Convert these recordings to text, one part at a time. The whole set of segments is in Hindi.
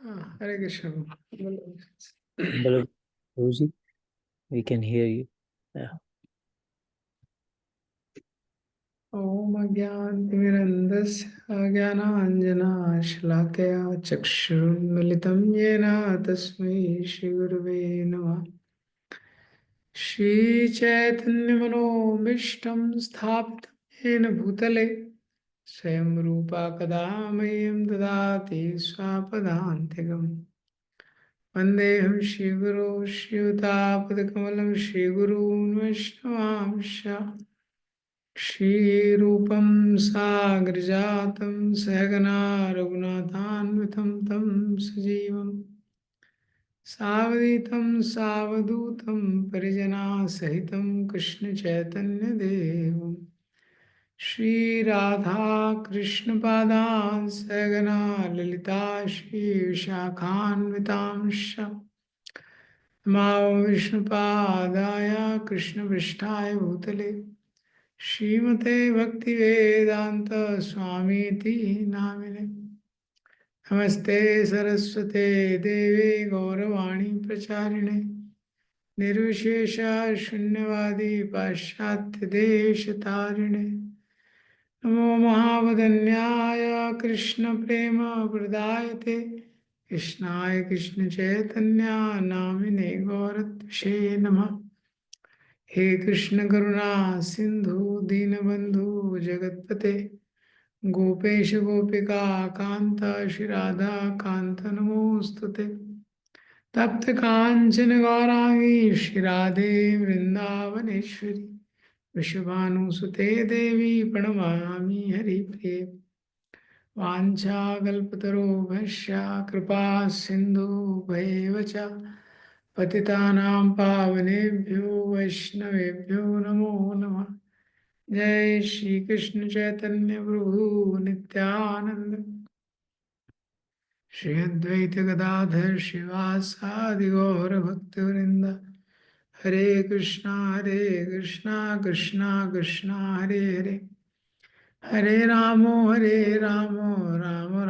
Hare Krishna. Hello, Rosie. We can hear you. Yeah. ओम अज्ञानतिमिरन्धस्य अज्ञानाञ्जनाशलाकया चक्षुरुन्मिलितं येन तस्मै श्रीगुरवे नमः। श्रीचैतन्यमनोभीष्टं स्थापितं येन भूतले स्वयं रूपा कदा मह्यं ददाति स्वापदान्तिकम्। वन्देऽहं श्रीगुरो श्रीयुतापदकमलं श्रीगुरून् वैष्णवांश्च श्रीरूपं साग्रजातं सहगना रघुनाथान्वितं तं सजीवं सावधूतं सावधूतं परिजनासहितं कृष्णचैतन्यदेवं श्रीराधाकृष्णपादान् सहगना ललिता श्रीविशाखान्वितांश्च नमामि विष्णुपादाय कृष्णपृष्ठाय भूतले श्रीमते भक्तिवेदांत स्वामीति नामिने। नमस्ते सरस्वते देवे गौरवाणी प्रचारिणे निर्विशेष शून्यवादी पाश्चात्य देश तारिणे। नमो महावदन्याय कृष्ण प्रेम प्रदायते कृष्णाय कृष्ण चैतन्य नामिने गौरत्विषे नमः। हे कृष्ण करुणा सिंधु दीनबंधु जगतपते गोपेश गोपिका कांत श्री राधा कांत नमोस्तुते। तप्त कांचन गौरांगी श्री राधे वृंदावनेश्वरी विश्वभानुसुते देवी प्रणमामि हरिप्रिये। वाञ्छाकल्पतरुभ्यश्च कृपा सिन्धु भैव च पतितानां पावनेभ्यो वैष्णवेभ्यो नमो नमः। जय श्री कृष्ण चैतन्य प्रभु नित्यानंद श्री अद्वैत गदाधर शिवासादि गौर भक्तवृंद। हरे कृष्णा कृष्णा कृष्णा हरे हरे हरे रामो राम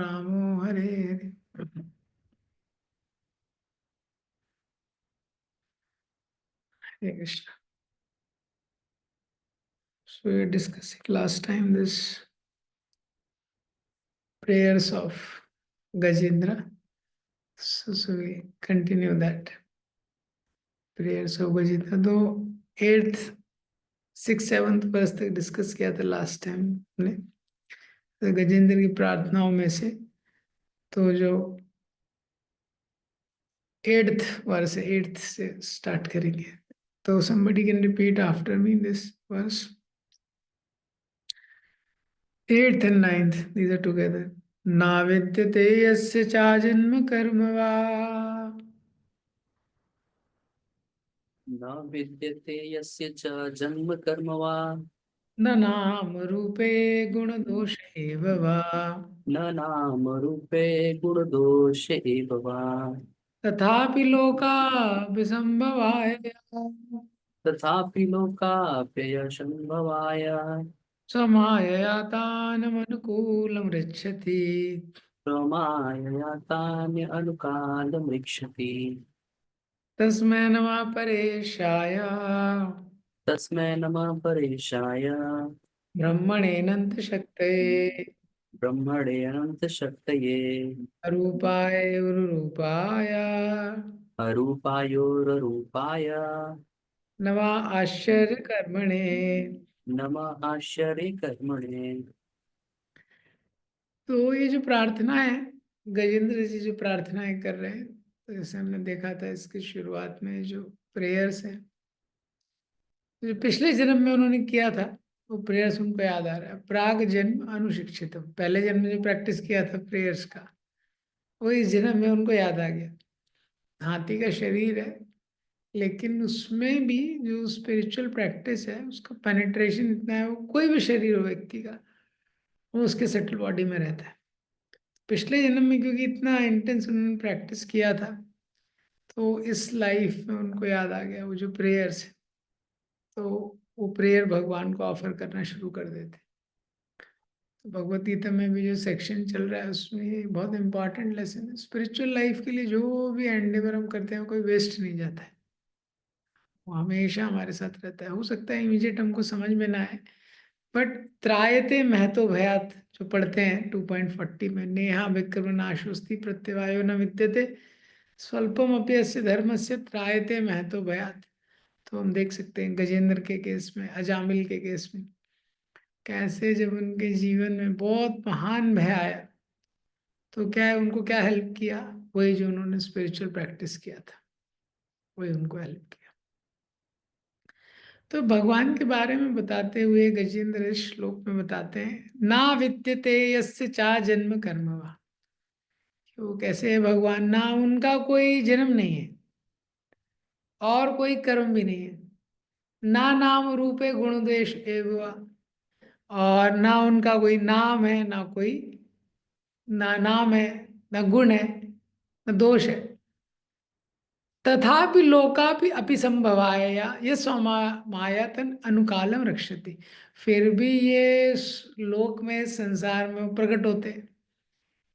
रामो Hare Hare. Hare Krishna. So we were discussing last time this prayers of Gajendra. So we continue that prayers of Gajendra. तो 8th 6th 7th वर्ष तक डिस्कस किया था लास्ट टाइम हमने। तो गजेंद्र की प्रार्थनाओं में से तो जो 8th वर्ष 8th से स्टार्ट करेंगे। तो somebody can repeat after me this verse. 8th and 9th, these are together. ना विद्यते यस्य चाजन्म कर्म वा न विद्यते यस्य च जन्म कर्म वा न नाम रूपे गुण दोष एव वा न नाम रूपे गुणदोष एव वा तथापि लोका विसंभवाय तथापि लोकाप्ययसंभवाय समायया तानमनुकूलं रक्षति। प्रमायया तान्य अनुकालमृक्षति तस्मै नमः परेशाय तस्मै नमः परेशाय ब्रह्मणेऽनन्त शक्तये ब्रह्मणे अनंत शक्तये अरूपाय गुरुरूपाय अरूपायोररूपाय नमः आश्चर्य कर्मणे। नमः आश्चर्य कर्मणे। तो ये जो प्रार्थना है गजेंद्र जी जो प्रार्थनाएं कर रहे हैं, तो जैसे हमने देखा था इसकी शुरुआत में जो प्रेयर्स है जो पिछले जन्म में उन्होंने किया था वो प्रेयर्स उनको याद आ रहा है। प्राग जन्म अनुशिक्षित, पहले जन्म में जो प्रैक्टिस किया था प्रेयर्स का वो इस जन्म में उनको याद आ गया। हाथी का शरीर है लेकिन उसमें भी जो स्पिरिचुअल प्रैक्टिस है उसका पेनिट्रेशन इतना है, वो कोई भी शरीर हो व्यक्ति का वो उसके सेटल बॉडी में रहता है। पिछले जन्म में क्योंकि इतना इंटेंस उन्होंने प्रैक्टिस किया था तो इस लाइफ में उनको याद आ गया वो जो प्रेयर्स है, तो वो प्रेयर भगवान को ऑफर करना शुरू कर देते। तो भगवत गीता में भी जो सेक्शन चल रहा है उसमें ये बहुत इंपॉर्टेंट लेसन है। स्पिरिचुअल लाइफ के लिए जो भी एंडेवर हम करते हैं कोई वेस्ट नहीं जाता है, वो हमेशा हमारे साथ रहता है। हो सकता है इमीडिएट हमको समझ में ना आए, बट त्रायते महतो भयात जो पढ़ते हैं 2.40 में, नेहा विक्रम नाशोस्ति प्रत्यवायो न विद्यते स्वल्पम अपि अस्य धर्मस्य त्रायते महतो भयात। तो हम देख सकते हैं गजेंद्र के केस में, अजामिल के केस में, कैसे जब उनके जीवन में बहुत महान भय आया तो क्या है, उनको क्या हेल्प किया, वही जो उन्होंने स्पिरिचुअल प्रैक्टिस किया था वही उनको हेल्प किया। तो भगवान के बारे में बताते हुए गजेंद्र इस श्लोक में बताते हैं, ना विद्यते यस्य चा जन्म कर्म वा। कि वो कैसे है भगवान, ना उनका कोई जन्म नहीं है और कोई कर्म भी नहीं है, ना नाम रूपे गुण देश एवं, और ना उनका कोई नाम है ना कोई, ना नाम है ना गुण है ना दोष है। तथापि लोकापि अपि संभवाय या ये मायातन अनुकालम रक्षति। फिर भी ये लोक में संसार में वो प्रकट होते हैं,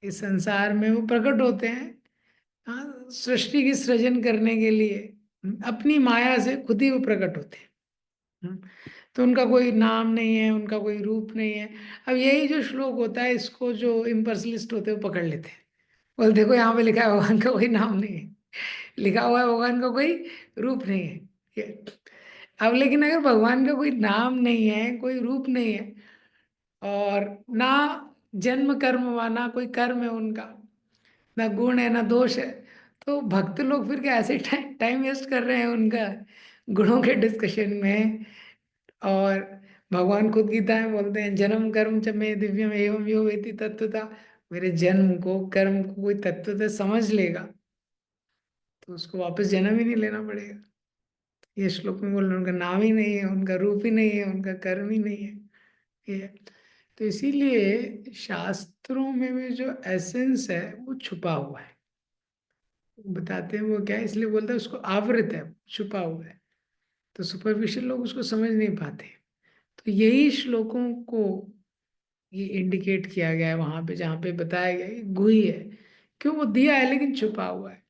इस संसार में वो प्रकट होते हैं, हाँ, सृष्टि की सृजन करने के लिए अपनी माया से खुद ही वो प्रकट होते हैं। तो उनका कोई नाम नहीं है, उनका कोई रूप नहीं है। अब यही जो श्लोक होता है इसको जो इम्पर्सनलिस्ट होते हैं वो पकड़ लेते हैं, बोल देखो यहाँ पे लिखा है भगवान का कोई नाम नहीं है, लिखा हुआ है भगवान का कोई रूप नहीं है। ये अब लेकिन अगर भगवान का कोई नाम नहीं है, कोई रूप नहीं है, और ना जन्म कर्म व ना कोई कर्म है उनका, ना गुण है ना दोष है, तो भक्त लोग फिर क्या ऐसे टाइम वेस्ट कर रहे हैं उनका गुणों के डिस्कशन में। और भगवान खुद गीता में बोलते हैं, जन्म कर्म च में दिव्यम एवं यो वेति तत्वता। मेरे जन्म को कर्म को कोई तत्वता समझ लेगा तो उसको वापस जन्म ही नहीं लेना पड़ेगा। ये श्लोक में बोल रहे हैं, उनका नाम ही नहीं है, उनका रूप ही नहीं है, उनका कर्म ही नहीं है। ये तो इसीलिए शास्त्रों में भी जो एसेंस है वो छुपा हुआ है। बताते हैं वो क्या है, इसलिए बोलते हैं उसको आवृत है, छुपा हुआ है, तो सुपरफिशियल लोग उसको समझ नहीं पाते। तो यही श्लोकों को ये इंडिकेट किया गया है वहां पे जहाँ पे बताया गया है, गुही है, क्यों वो दिया है लेकिन छुपा हुआ है।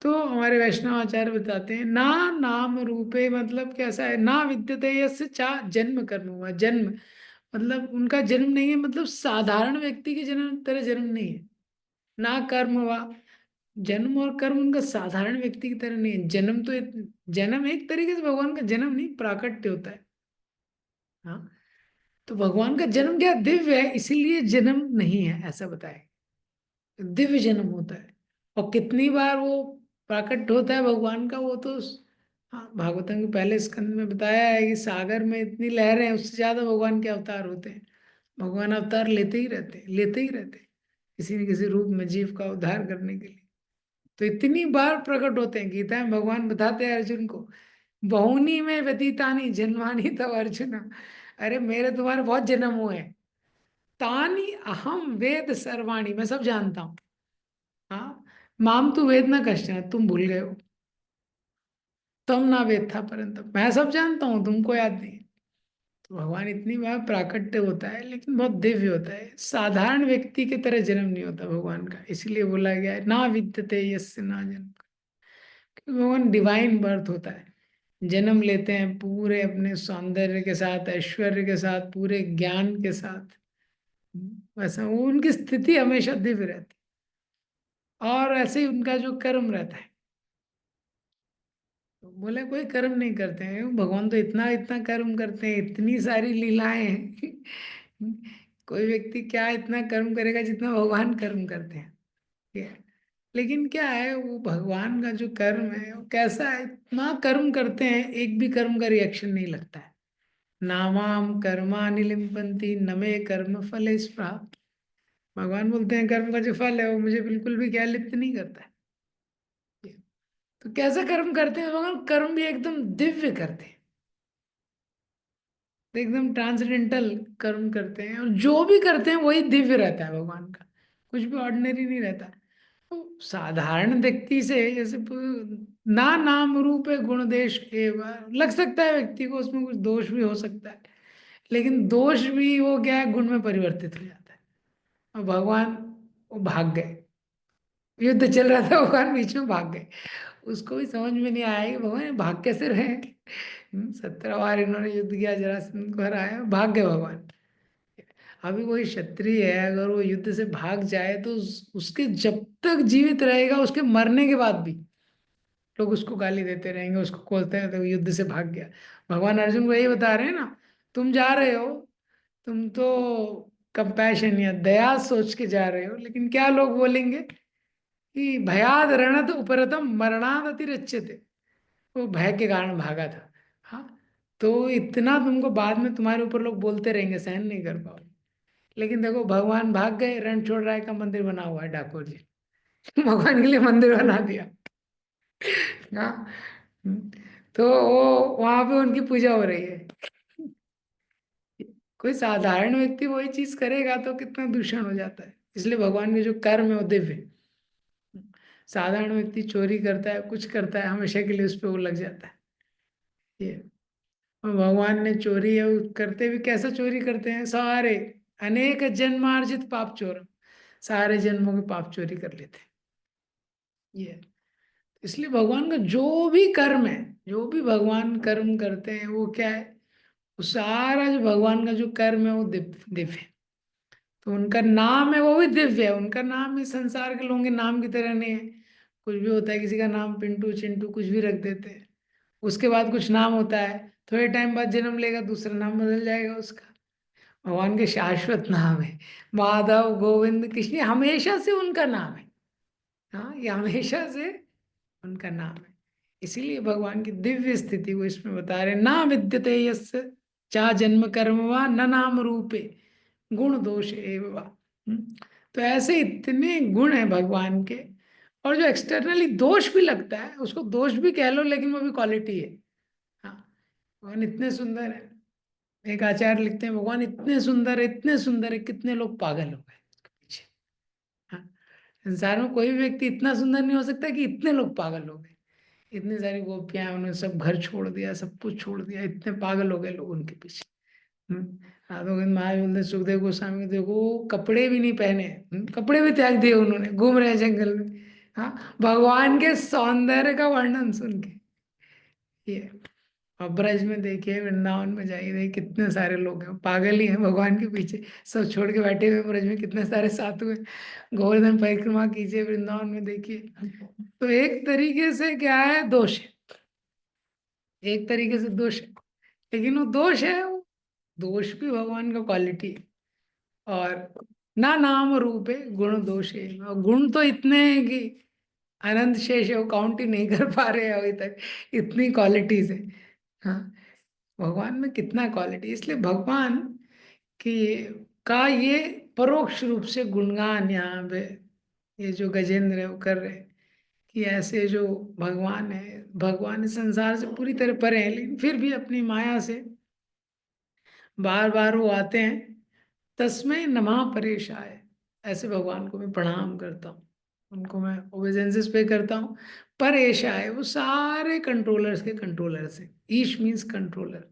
तो हमारे वैष्णव आचार्य बताते हैं, ना नाम रूपे मतलब कैसा है, ना विद्यते यस्य चा जन्म कर्म हुआ। जन्म मतलब उनका जन्म नहीं है, मतलब साधारण व्यक्ति के जन्म तरह जन्म नहीं है। ना कर्म हुआ, जन्म और कर्म उनका साधारण व्यक्ति की तरह नहीं है। जन्म तो जन्म एक तरीके से भगवान का जन्म नहीं, प्राकट्य होता है। हाँ, तो भगवान का जन्म क्या दिव्य है, इसीलिए जन्म नहीं है ऐसा बताया, दिव्य जन्म होता है। और कितनी बार वो प्राकट होता है भगवान का, वो तो हाँ भागवतम के पहले स्कंद में बताया है कि सागर में इतनी लहरें हैं, उससे ज्यादा भगवान के अवतार होते हैं। भगवान अवतार लेते ही रहते हैं, लेते ही रहते हैं, किसी न किसी रूप में जीव का उद्धार करने के लिए। तो इतनी बार प्रकट होते हैं, गीता में भगवान बताते हैं अर्जुन को, बहुनी में व्यतीतानी जन्मानी तब अर्जुन। अरे मेरे तुम्हारे बहुत जन्म हुए हैं, तानी अहम वेद सर्वाणी, मैं सब जानता हूँ। हाँ, माम तू वेद ना कश्चन, तुम भूल गए हो, तुम ना वेद था परंतु मैं सब जानता हूँ, तुमको याद नहीं है। तो भगवान इतनी बार प्राकट्य होता है लेकिन बहुत दिव्य होता है, साधारण व्यक्ति की तरह जन्म नहीं होता भगवान का। इसलिए बोला गया है, ना विद्यते यस्य ना जन्म। क्योंकि भगवान डिवाइन बर्थ होता है, जन्म लेते हैं पूरे अपने सौंदर्य के साथ, ऐश्वर्य के साथ, पूरे ज्ञान के साथ। वैसा वो उनकी स्थिति हमेशा दिव्य रहती है, और ऐसे ही उनका जो कर्म रहता है। तो बोले कोई कर्म नहीं करते हैं, भगवान तो इतना इतना कर्म करते हैं, इतनी सारी लीलाएं हैं। कोई व्यक्ति क्या इतना कर्म करेगा जितना भगवान कर्म करते हैं। ठीक है, लेकिन क्या है वो भगवान का जो कर्म है वो कैसा है, इतना कर्म करते हैं एक भी कर्म का रिएक्शन नहीं लगता है। नामाम कर्माणि लिम्पन्ति न मे कर्म फले स्पृहा। भगवान बोलते हैं कर्म का जो फल है वो मुझे बिल्कुल भी क्या लिप्त नहीं करता है। तो कैसा कर्म करते हैं भगवान, कर्म भी एकदम दिव्य करते हैं, एकदम ट्रांसेंडेंटल कर्म करते हैं, और जो भी करते हैं वही दिव्य रहता है भगवान का, कुछ भी ऑर्डिनरी नहीं रहता। तो साधारण व्यक्ति से जैसे ना नाम रूप है गुण देश एवं लग सकता है व्यक्ति को, उसमें कुछ दोष भी हो सकता है, लेकिन दोष भी वो क्या है, गुण में परिवर्तित हो जाता है। और भगवान वो भाग गए, युद्ध चल रहा था, भगवान बीच में भाग गए। उसको भी समझ में नहीं आया कि भगवान ये भाग कैसे रहे। 17 बार इन्होंने युद्ध किया, जरासंध को हराया, भाग गए भगवान। अभी कोई क्षत्रिय है, अगर वो युद्ध से भाग जाए तो उसके जब तक जीवित रहेगा, उसके मरने के बाद भी लोग उसको गाली देते रहेंगे, उसको कोसते हैं, तो युद्ध से भाग गया। भगवान अर्जुन को यही बता रहे हैं ना, तुम जा रहे हो, तुम तो कंपैशन या दया सोच के जा रहे हो, लेकिन क्या लोग बोलेंगे कि भयाद रणत उपरतम मरणाद अतिरच्यते, वो भय के कारण भागा था। हाँ, तो इतना तुमको बाद में तुम्हारे ऊपर लोग बोलते रहेंगे, सहन नहीं कर पाओ। लेकिन देखो भगवान भाग गए, रणछोड़ राय का मंदिर बना हुआ है डाकोर जी। भगवान के लिए मंदिर बना दिया। हाँ। तो वो वहां पे उनकी पूजा हो रही है। कोई साधारण व्यक्ति वही चीज करेगा तो कितना दूषण हो जाता है। इसलिए भगवान के जो कर्म है वो दिव्य है। साधारण व्यक्ति चोरी करता है, कुछ करता है, हमेशा के लिए उस पर वो लग जाता है। ये, और भगवान ने चोरी है वो करते भी कैसा चोरी करते हैं, सारे अनेक जन्मार्जित पाप चोर, सारे जन्मों के पाप चोरी कर लेते हैं। ये, इसलिए भगवान का जो भी कर्म है, जो भी भगवान कर्म करते हैं वो क्या है, वो सारा जो भगवान का जो कर्म है वो दिव्य दिव्य है। तो उनका नाम है वो भी दिव्य है। उनका नाम इस संसार के लोगों के नाम की तरह नहीं है। कुछ भी होता है, किसी का नाम पिंटू चिंटू कुछ भी रख देते हैं, उसके बाद कुछ नाम होता है, थोड़े टाइम बाद जन्म लेगा, दूसरा नाम बदल जाएगा उसका। भगवान के शाश्वत नाम है, माधव गोविंद कृष्ण, ये हमेशा से उनका नाम है। हाँ, ये हमेशा से उनका नाम है। इसीलिए भगवान की दिव्य स्थिति को इसमें बता रहे, ना विद्यते यस्य चा जन्म कर्म वा न नाम रूपे गुण दोष एव वा। तो ऐसे इतने गुण हैं भगवान के। और जो एक्सटर्नली दोष भी लगता है, उसको दोष भी कह लो, लेकिन वो भी क्वालिटी है। हाँ, भगवान इतने सुंदर है। एक आचार्य लिखते हैं, भगवान इतने सुंदर है, इतने सुंदर है, कितने लोग पागल हो गए उसके पीछे। हाँ, संसार में कोई भी व्यक्ति इतना सुंदर नहीं हो सकता कि इतने लोग पागल हो गए। इतनी सारी गोपियां, उन्होंने सब घर छोड़ दिया, सब कुछ छोड़ दिया, इतने पागल हो गए लोग उनके पीछे। आदो महाराज बोलते सुखदेव गोस्वामी को देखो, कपड़े भी नहीं पहने, कपड़े भी त्याग दिए उन्होंने, घूम रहे हैं जंगल में। हाँ, भगवान के सौंदर्य का वर्णन सुन के। ये, और ब्रज में देखिए, वृंदावन में जाइए, देखिए कितने सारे लोग हैं, पागल ही हैं भगवान के पीछे, सब छोड़ के बैठे हुए ब्रज में, कितने सारे साधु हैं। गोवर्धन परिक्रमा कीजिए वृंदावन में, देखिए। तो एक तरीके से क्या है, दोष है, एक तरीके से दोष है। लेकिन वो दोष है, वो दोष भी भगवान का क्वालिटी है। और ना नाम रूप है गुण दोष है, और गुण तो इतने हैं कि अनंत शेष है, वो काउंट ही नहीं कर पा रहे हैं अभी तक, इतनी क्वालिटीज है। हाँ, भगवान में कितना क्वालिटी, इसलिए भगवान की का ये परोक्ष रूप से गुणगान यहाँ पे ये जो गजेंद्र है वो कर रहे हैं, कि ऐसे जो भगवान है, भगवान इस संसार से पूरी तरह परे हैं, लेकिन फिर भी अपनी माया से बार बार वो आते हैं। तस्मै नमः परेशाय, ऐसे भगवान को मैं प्रणाम करता हूँ, उनको मैं ओबेजेंसेस पे करता हूँ। परेशाय, वो सारे कंट्रोलर्स के कंट्रोलर से, ईश मीन्स कंट्रोलर।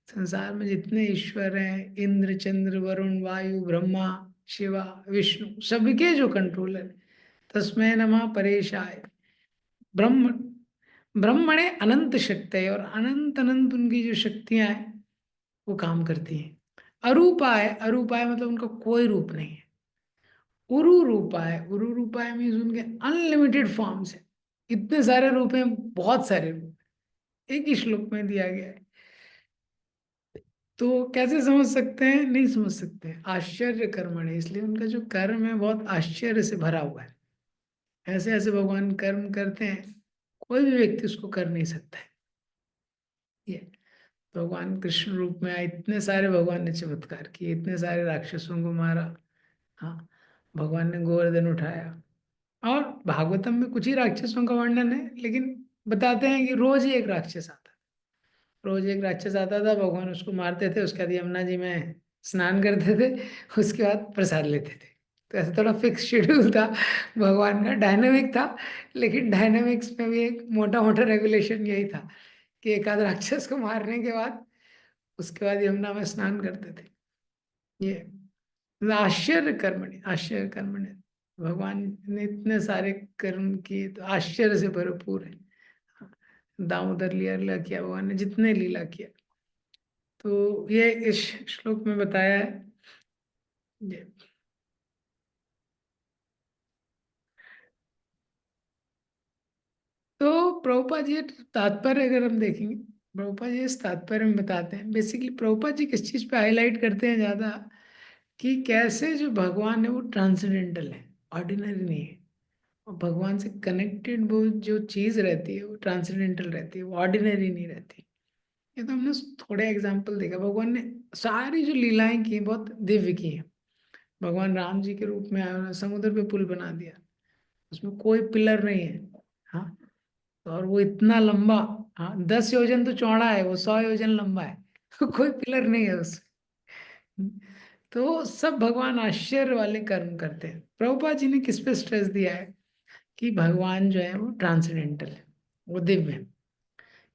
संसार में जितने ईश्वर हैं, इंद्र चंद्र वरुण वायु ब्रह्मा शिवा विष्णु, सबके जो कंट्रोलर, तस्मै नमः परेशाय। ब्रह्म ब्रह्मणे अनंत शक्ति है, और अनंत अनंत उनकी जो शक्तियां हैं वो काम करती हैं। अरूपाय, अरूपाय मतलब उनका कोई रूप नहीं है। उरु रूपाय, उरु रूपाय मीन्स उनके अनलिमिटेड फॉर्म्स हैं, इतने सारे रूप हैं, बहुत सारे रूप एक ही श्लोक में दिया गया है। तो कैसे समझ सकते हैं, नहीं समझ सकते हैं, आश्चर्य कर्मण है, इसलिए उनका जो कर्म है बहुत आश्चर्य से भरा हुआ है। ऐसे ऐसे भगवान कर्म करते हैं, कोई भी व्यक्ति उसको कर नहीं सकता है। ये भगवान कृष्ण रूप में आए, इतने सारे भगवान ने चमत्कार किए, इतने सारे राक्षसों को मारा। हाँ, भगवान ने गोवर्धन उठाया। और भागवतम में कुछ ही राक्षसों का वर्णन है, लेकिन बताते हैं कि रोज ही एक राक्षस आता, रोज एक राक्षस आता था, भगवान उसको मारते थे, उसके बाद यमुना जी में स्नान करते थे, उसके बाद प्रसाद लेते थे। तो ऐसा थोड़ा फिक्स शेड्यूल था भगवान का, डायनेमिक था। लेकिन डायनेमिक्स में भी एक मोटा मोटा रेगुलेशन यही था कि एक आध राक्षस को मारने के बाद उसके बाद यमुना में स्नान करते थे। ये आश्चर्य कर्मणि, आश्चर्य कर्मणि, भगवान ने इतने सारे कर्म किए तो आश्चर्य से भरपूर है। दामोदर लीला किया भगवान ने, जितने लीला किया, तो ये इस श्लोक में बताया है। ये तो प्रभुपाद जी तात्पर्य अगर हम देखेंगे, प्रभुपाद जी इस तात्पर्य में बताते हैं, बेसिकली प्रभुपाद जी किस चीज पे हाईलाइट करते हैं ज्यादा, कि कैसे जो भगवान है वो ट्रांसेंडेंटल है, ऑर्डिनरी नहीं है। और भगवान से कनेक्टेड वो जो चीज रहती है वो ट्रांसेंडेंटल रहती है, वो ऑर्डिनरी नहीं रहती। ये तो हमने थोड़े एग्जाम्पल देखा, भगवान ने सारी जो लीलाएं की हैं, बहुत दिव्य की हैं। भगवान राम जी के रूप में आए, उन्होंने समुद्र पे पुल बना दिया, उसमें कोई पिलर नहीं है। हाँ, और वो इतना लंबा, हाँ 10 योजन तो चौड़ा है, वो 100 योजन लंबा है। कोई पिलर नहीं है उसमें। तो सब भगवान आश्चर्य वाले कर्म करते हैं। प्रभुपाद जी ने किस पे स्ट्रेस दिया है, कि भगवान जो है वो ट्रांसेंडेंटल है, वो दिव्य है।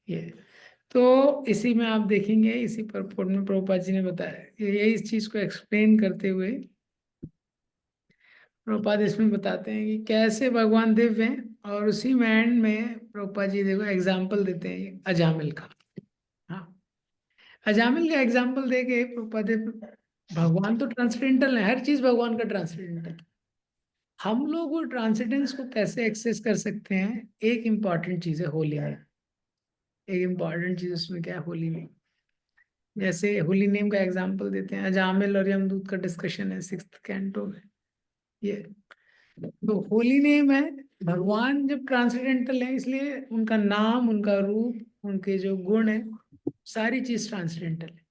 ये तो इसी में आप देखेंगे, इसी परपोर्ट में प्रभुपाद जी ने बताया, यही इस चीज को एक्सप्लेन करते हुए प्रभुपाद इसमें बताते हैं कि कैसे भगवान दिव्य हैं। और उसी में एंड में प्रभुपाद जी देखो एग्जाम्पल देते हैं ये अजामिल का। हाँ, अजामिल का एग्जाम्पल दे के प्रभुपाद भगवान तो ट्रांसडेंटल है, हर चीज भगवान का ट्रांसडेंटल। हम लोग वो ट्रांसेंडेंस को कैसे एक्सेस कर सकते हैं, एक इम्पॉर्टेंट चीज है होली में। एक इम्पॉर्टेंट चीज उसमें क्या है, होली में। जैसे होली नेम का एग्जाम्पल देते हैं, अजामिल और यमदूत का डिस्कशन है 6th कैंटो में। ये तो होली नेम है, भगवान जब ट्रांसेंडेंटल है इसलिए उनका नाम, उनका रूप, उनके जो गुण है, सारी चीज ट्रांसेंडेंटल है।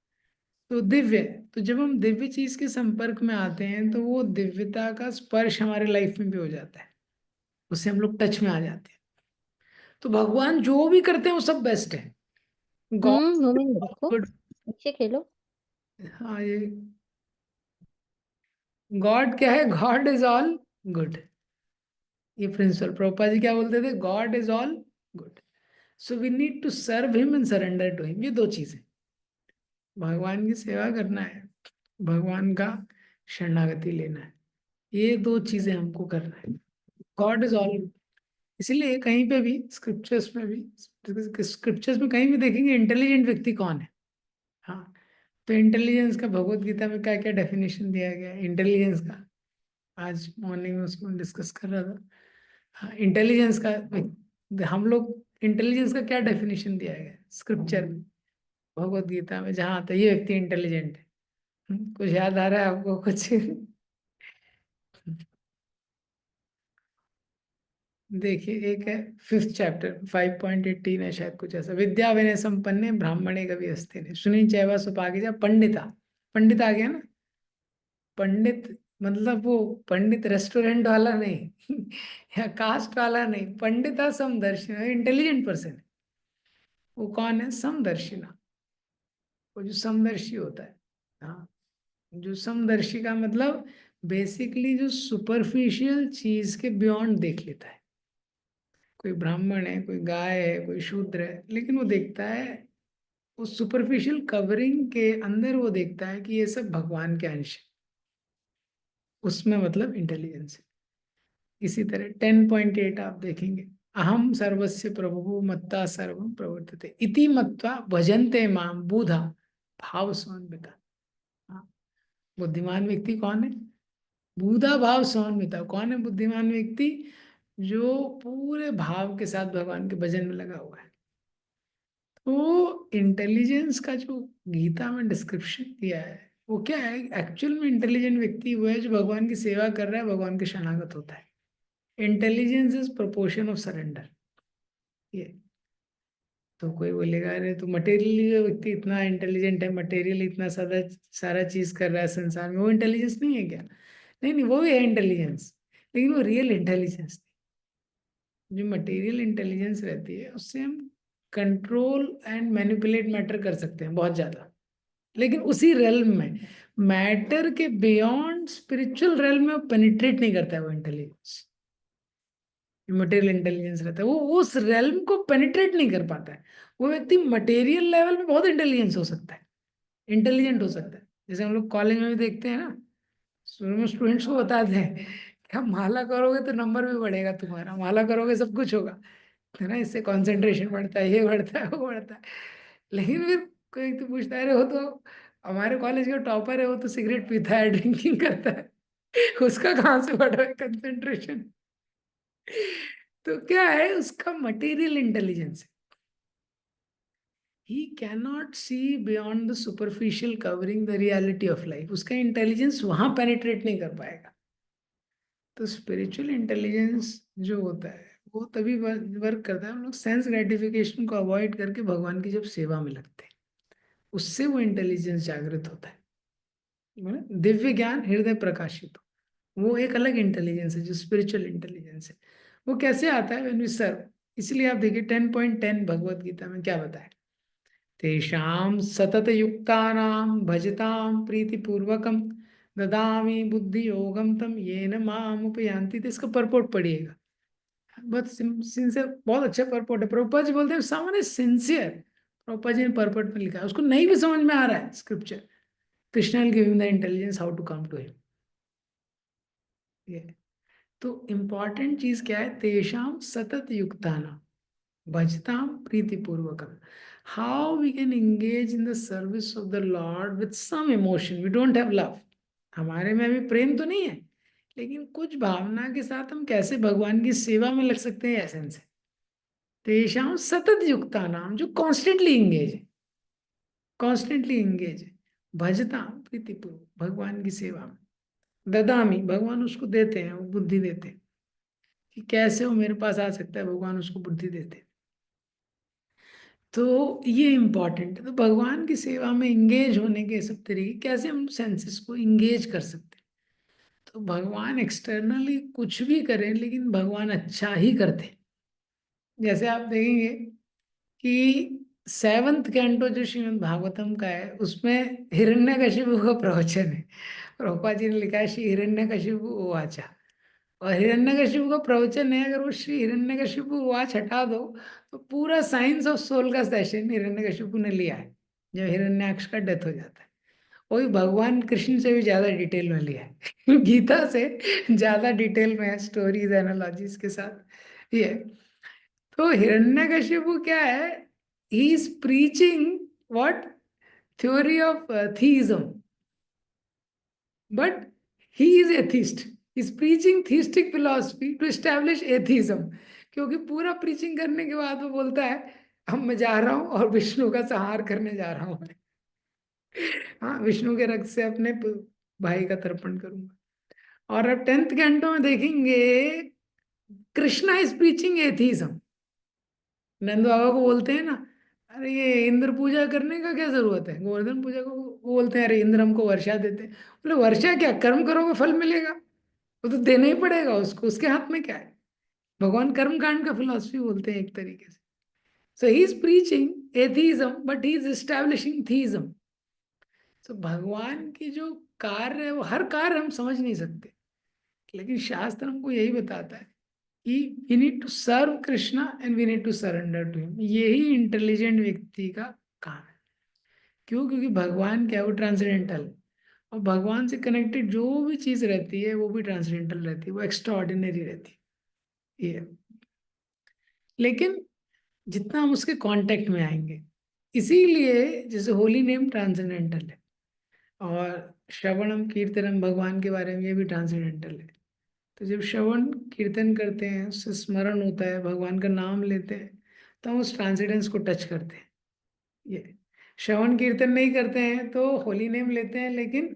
तो दिव्य है, तो जब हम दिव्य चीज के संपर्क में आते हैं तो वो दिव्यता का स्पर्श हमारे लाइफ में भी हो जाता है, उससे हम लोग टच में आ जाते हैं। तो भगवान जो भी करते हैं वो सब बेस्ट है। गॉड घूमेंगे देखो, गुड। नीचे खेलो। हाँ, ये गॉड क्या है, गॉड इज ऑल गुड। ये प्रिंसिपल प्रभुपाद जी क्या बोलते थे, God is all good. So we need to serve him and surrender to him. ये दो चीजें, भगवान की सेवा करना है, भगवान का शरणागति लेना है, ये दो चीजें हमको करना है। God is all. इसीलिए कहीं पे भी स्क्रिप्चर्स में भी, स्क्रिप्चर्स में कहीं भी देखेंगे इंटेलिजेंट व्यक्ति कौन है। हाँ, तो इंटेलिजेंस का भगवत गीता में क्या क्या डेफिनेशन दिया गया है इंटेलिजेंस का, आज मॉर्निंग में उसको डिस्कस कर रहा था। हाँ, इंटेलिजेंस का, हम लोग इंटेलिजेंस का क्या डेफिनेशन दिया गया है स्क्रिप्चर में, भगवत गीता में, जहाँ आता है ये व्यक्ति इंटेलिजेंट है। कुछ याद आ रहा है आपको कुछ? देखिए, एक है 5th चैप्टर 5.18 है शायद, कुछ ऐसा, विद्या विनय संपन्ने ब्राह्मणे कवि अस्ते ने सुनी चैवा सुपागिजा पंडिता। पंडित आ गया ना, पंडित मतलब वो पंडित रेस्टोरेंट वाला नहीं या कास्ट वाला नहीं, पंडिता समदर्शिना, इंटेलिजेंट पर्सन। वो कौन है, समदर्शिना, वो जो समदर्शी होता है। हाँ, जो समदर्शी का मतलब बेसिकली जो सुपरफिशियल चीज के बियॉन्ड देख लेता है। कोई ब्राह्मण है, कोई गाय है, कोई शूद्र है, लेकिन वो देखता है उस सुपरफिशियल कवरिंग के अंदर, वो देखता है कि ये सब भगवान के अंश है। उसमें मतलब इंटेलिजेंस है। इसी तरह 10.8 आप देखेंगे, अहम सर्वस्य प्रभु मत्ता सर्वम प्रवर्तते इति मत्वा भजन्ते माम बुधा भाव समन्विता। हाँ, बुद्धिमान व्यक्ति कौन है, बुधा भाव समन्विता। कौन है बुद्धिमान व्यक्ति, जो पूरे भाव के साथ भगवान के भजन में लगा हुआ है। तो इंटेलिजेंस का जो गीता में डिस्क्रिप्शन दिया है वो क्या है, एक्चुअल में इंटेलिजेंट व्यक्ति वो है जो भगवान की सेवा कर रहा है, भगवान के शरणागत होता है। Intelligence is proportion of surrender. ये तो कोई बोलेगा अरे तो मटेरियली जो व्यक्ति इतना इंटेलिजेंट है, मटेरियल इतना सारा सारा चीज कर रहा है संसार में, वो इंटेलिजेंस नहीं है क्या? नहीं नहीं, वो भी है इंटेलिजेंस, लेकिन वो रियल इंटेलिजेंस। जो मटेरियल इंटेलिजेंस रहती है उससे हम कंट्रोल एंड मैनिपुलेट मैटर कर सकते हैं बहुत ज्यादा, लेकिन उसी रेल्म में, मैटर के बियॉन्ड स्पिरिचुअल रेल्म में पेनिट्रेट नहीं करता है वो इंटेलिजेंस। मटेरियल इंटेलिजेंस रहता है, वो उस रेल्म को पेनिट्रेट नहीं कर पाता है। वो व्यक्ति मटेरियल लेवल में बहुत इंटेलिजेंस हो सकता है, इंटेलिजेंट हो सकता है। जैसे हम लोग कॉलेज में भी देखते हैं ना, शुरू में स्टूडेंट्स को बताते हैं कि आप माला करोगे तो नंबर भी बढ़ेगा तुम्हारा, माला करोगे सब कुछ होगा, है ना, इससे कंसंट्रेशन बढ़ता है, ये बढ़ता है, वो बढ़ता है। लेकिन फिर कोई तो पूछता है, अरे वो तो हमारे कॉलेज का टॉपर है, वो तो सिगरेट पीता है, ड्रिंकिंग करता है, उसका कहाँ से बढ़ रहा है कंसंट्रेशन? तो क्या है उसका? Material intelligence. He cannot see beyond the superficial covering the reality of life, उसका इंटेलिजेंस वहां पेनिट्रेट नहीं कर पाएगा। तो स्पिरिचुअल इंटेलिजेंस जो होता है वो तभी वर्क करता है, हम लोग सेंस ग्रेटिफिकेशन को अवॉइड करके भगवान की जब सेवा में लगते हैं, उससे वो इंटेलिजेंस जागृत होता है। दिव्य ज्ञान हृदय प्रकाशित हो, वो एक अलग इंटेलिजेंस है जो स्पिरिचुअल इंटेलिजेंस है। वो कैसे आता है? When we serve. इसलिए आप देखिए 10.10 भगवत गीता में क्या बताया, तेषां सतत युक्तानां भजतां प्रीतिपूर्वकं ददामि बुद्धि योगम तम येन माम उपयान्ति। तो इसका परपोर्ट पढ़िएगा, बहुत सिंसियर, बहुत अच्छा परपोर्ट है। प्रभुपाद जी बोलते हैं someone is sincere, Prabhupada ji ने परपोर्ट में लिखा है, उसको नहीं भी समझ में आ रहा है scripture, Krishna will give him the intelligence how to come to him. ये तो इम्पॉर्टेंट चीज क्या है? तेषाम सतत युक्तानां भजताम प्रीतिपूर्वकम। How we can engage in the service of the lord with some emotion, we don't have love, हमारे में अभी प्रेम तो नहीं है, लेकिन कुछ भावना के साथ हम कैसे भगवान की सेवा में लग सकते हैं, एसेंस है। तेषाम सतत युक्ता नाम, जो कॉन्स्टेंटली इंगेज है, कॉन्स्टेंटली इंगेज है। भजताम प्रीतिपूर्वक, भगवान की सेवा में। ददामी, भगवान उसको देते हैं, वो बुद्धि देते हैं कि कैसे वो मेरे पास आ सकता है, भगवान उसको बुद्धि देते हैं। तो ये इम्पॉर्टेंट है। तो भगवान की सेवा में इंगेज होने के सब तरीके, कैसे हम सेंसेस को इंगेज कर सकते हैं। तो भगवान एक्सटर्नली कुछ भी करें, लेकिन भगवान अच्छा ही करते हैं। जैसे आप देखेंगे कि सेवंथ कैंटो जो श्रीमद् भागवतम का है, उसमें हिरण्यकशिपु का प्रवचन है। प्रभुपाद जी ने लिखा है श्री हिरण्यकशिपु उवाचा, और हिरण्यकशिपु का प्रवचन है, अगर वो श्री हिरण्यकशिपु उवाच हटा दो तो पूरा साइंस ऑफ सोल का सेशन हिरण्यकशिपु ने लिया है, जब हिरण्याक्ष का डेथ हो जाता है। वही भगवान कृष्ण से भी ज्यादा डिटेल में लिया है गीता से ज्यादा डिटेल में है, स्टोरीज एनालॉजीज के साथ ये। तो हिरण्यकशिपु क्या है? He is preaching what? Theory of theism, but he is atheist, is preaching theistic philosophy to establish atheism. क्योंकि पूरा प्रीचिंग करने के बाद वो बोलता है अब मैं जा रहा हूँ और विष्णु का संहार करने जा रहा हूँ हाँ, विष्णु के रक्त से अपने भाई का तर्पण करूंगा। और अब 10th कैंटो में देखेंगे कृष्णा इज प्रीचिंग एथिज्म। नंद बाबा को बोलते हैं ना, अरे ये इंद्र पूजा करने का क्या जरूरत है, गोवर्धन पूजा को वो बोलते हैं अरे इंद्र हमको वर्षा देते हैं। बोले वर्षा क्या, कर्म करोगे फल मिलेगा, वो तो देना ही पड़ेगा उसको, उसके हाथ में क्या है। भगवान कर्म कांड का फिलॉसफी बोलते हैं एक तरीके से। So he is preaching atheism but he is establishing theism. तो भगवान की जो कार्य है वो हर कार्य हम समझ नहीं सकते, लेकिन शास्त्र हमको यही बताता है कि we need to serve Krishna and we need to surrender to him. यही इंटेलिजेंट व्यक्ति का काम है। क्यों? क्योंकि भगवान क्या है, वो ट्रांसेंडेंटल है, और भगवान से कनेक्टेड जो भी चीज रहती है वो भी ट्रांसेंडेंटल रहती है, वो एक्स्ट्रा ऑर्डिनरी रहती है ये। लेकिन जितना हम उसके कांटेक्ट में आएंगे, इसीलिए जैसे होली नेम ट्रांसेंडेंटल है, और श्रवणम कीर्तनम भगवान के बारे में ये भी ट्रांसेंडेंटल है। तो जब श्रवण कीर्तन करते हैं, उससे स्मरण होता है, भगवान का नाम लेते हैं, तो हम उस ट्रांसेंडेंस को टच करते हैं। ये श्रवण कीर्तन नहीं करते हैं तो होली नेम लेते हैं, लेकिन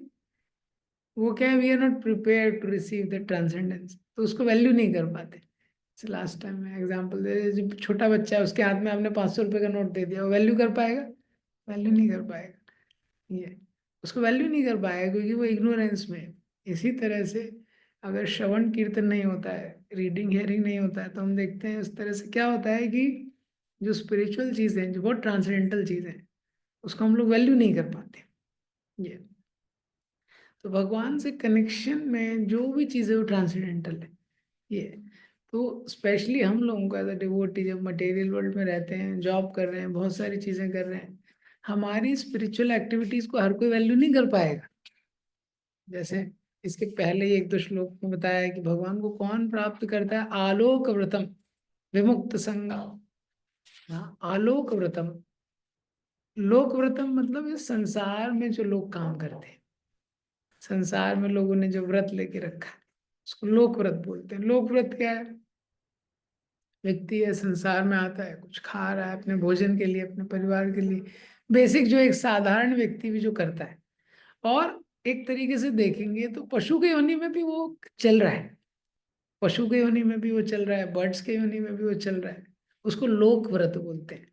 वो क्या है, we are not prepare to receive the transcendence, तो उसको वैल्यू नहीं कर पाते। लास्ट टाइम मैं एग्जांपल दे, जब छोटा बच्चा है उसके हाथ में आपने 500 रुपये का नोट दे दिया, वो वैल्यू कर पाएगा? वैल्यू नहीं कर पाएगा। ये उसको वैल्यू नहीं कर पाएगा क्योंकि वो इग्नोरेंस में है। इसी तरह से अगर श्रवण कीर्तन नहीं होता है, रीडिंग हेयरिंग नहीं होता है, तो हम देखते हैं उस तरह से क्या होता है कि जो स्पिरिचुअल चीज़ें, जो बहुत ट्रांसेंडेंटल चीज़ें, उसको हम लोग वैल्यू नहीं कर पाते। ये तो भगवान से कनेक्शन में जो भी चीज़ है वो ट्रांसेंडेंटल है। ये तो स्पेशली हम लोगों को एज अ डिवोटी, जब मटेरियल वर्ल्ड में रहते हैं, जॉब कर रहे हैं, बहुत सारी चीज़ें कर रहे हैं, हमारी स्पिरिचुअल एक्टिविटीज को हर कोई वैल्यू नहीं कर पाएगा। जैसे इसके पहले ही एक दो श्लोक में बताया है कि भगवान को कौन प्राप्त करता है, आलोक व्रतम विमुक्त संगा। हाँ, आलोक व्रतम, लोक व्रतम मतलब इस संसार में जो लोग काम करते हैं, संसार में लोगों ने जो व्रत लेके रखा है उसको लोक व्रत बोलते हैं। लोक व्रत क्या है? व्यक्ति है, संसार में आता है, कुछ खा रहा है अपने भोजन के लिए, अपने परिवार के लिए, बेसिक जो एक साधारण व्यक्ति भी जो करता है। और एक तरीके से देखेंगे तो पशु के योनि में भी वो चल रहा है, पशु के योनि में भी वो चल रहा है, बर्ड्स के योनि में भी वो चल रहा है। उसको लोक व्रत बोलते हैं।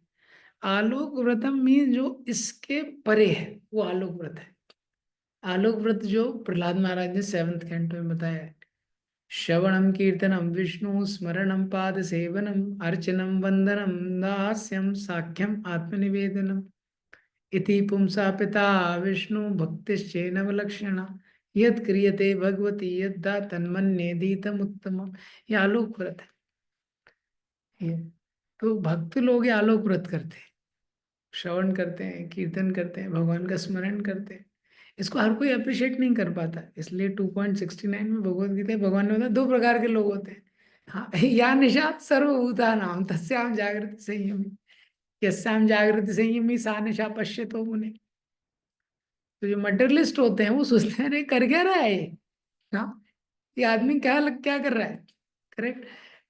आलोक व्रतम मीन जो इसके परे है वो आलोक व्रत है। आलोक व्रत जो प्रहलाद महाराज ने 7th कैंटो में बताया है, श्रवणम कीर्तनम विष्णु स्मरणम पाद सेवनम अर्चनम वंदनम दास्यम साख्यम आत्मनिवेदनम इति पुंसा पिता विष्णु भक्तिश्चैनवलक्षणा यत् क्रियते भगवती यद्दा तन्मन्येदीतम उत्तम। ये आलोक व्रत है। ये तो भक्त लोग ये आलोक व्रत करते हैं, श्रवण करते हैं, कीर्तन करते हैं, भगवान का स्मरण करते हैं। इसको हर कोई अप्रिशिएट नहीं कर पाता, इसलिए 2.69 में भगवत गीता में भगवान ने बताया 2 प्रकार के लोग होते हैं। हाँ, या निशा सर्वभूतानां तस्याम जागृति संयमी, यस्याम जागृति संयमी सा निशा पश्यतो मुने। तो जो मटेरियलिस्ट होते हैं वो सोचते हैं अरे कर क्या रहा है ये, हाँ, ये आदमी क्या कर रहा है। करेक्ट।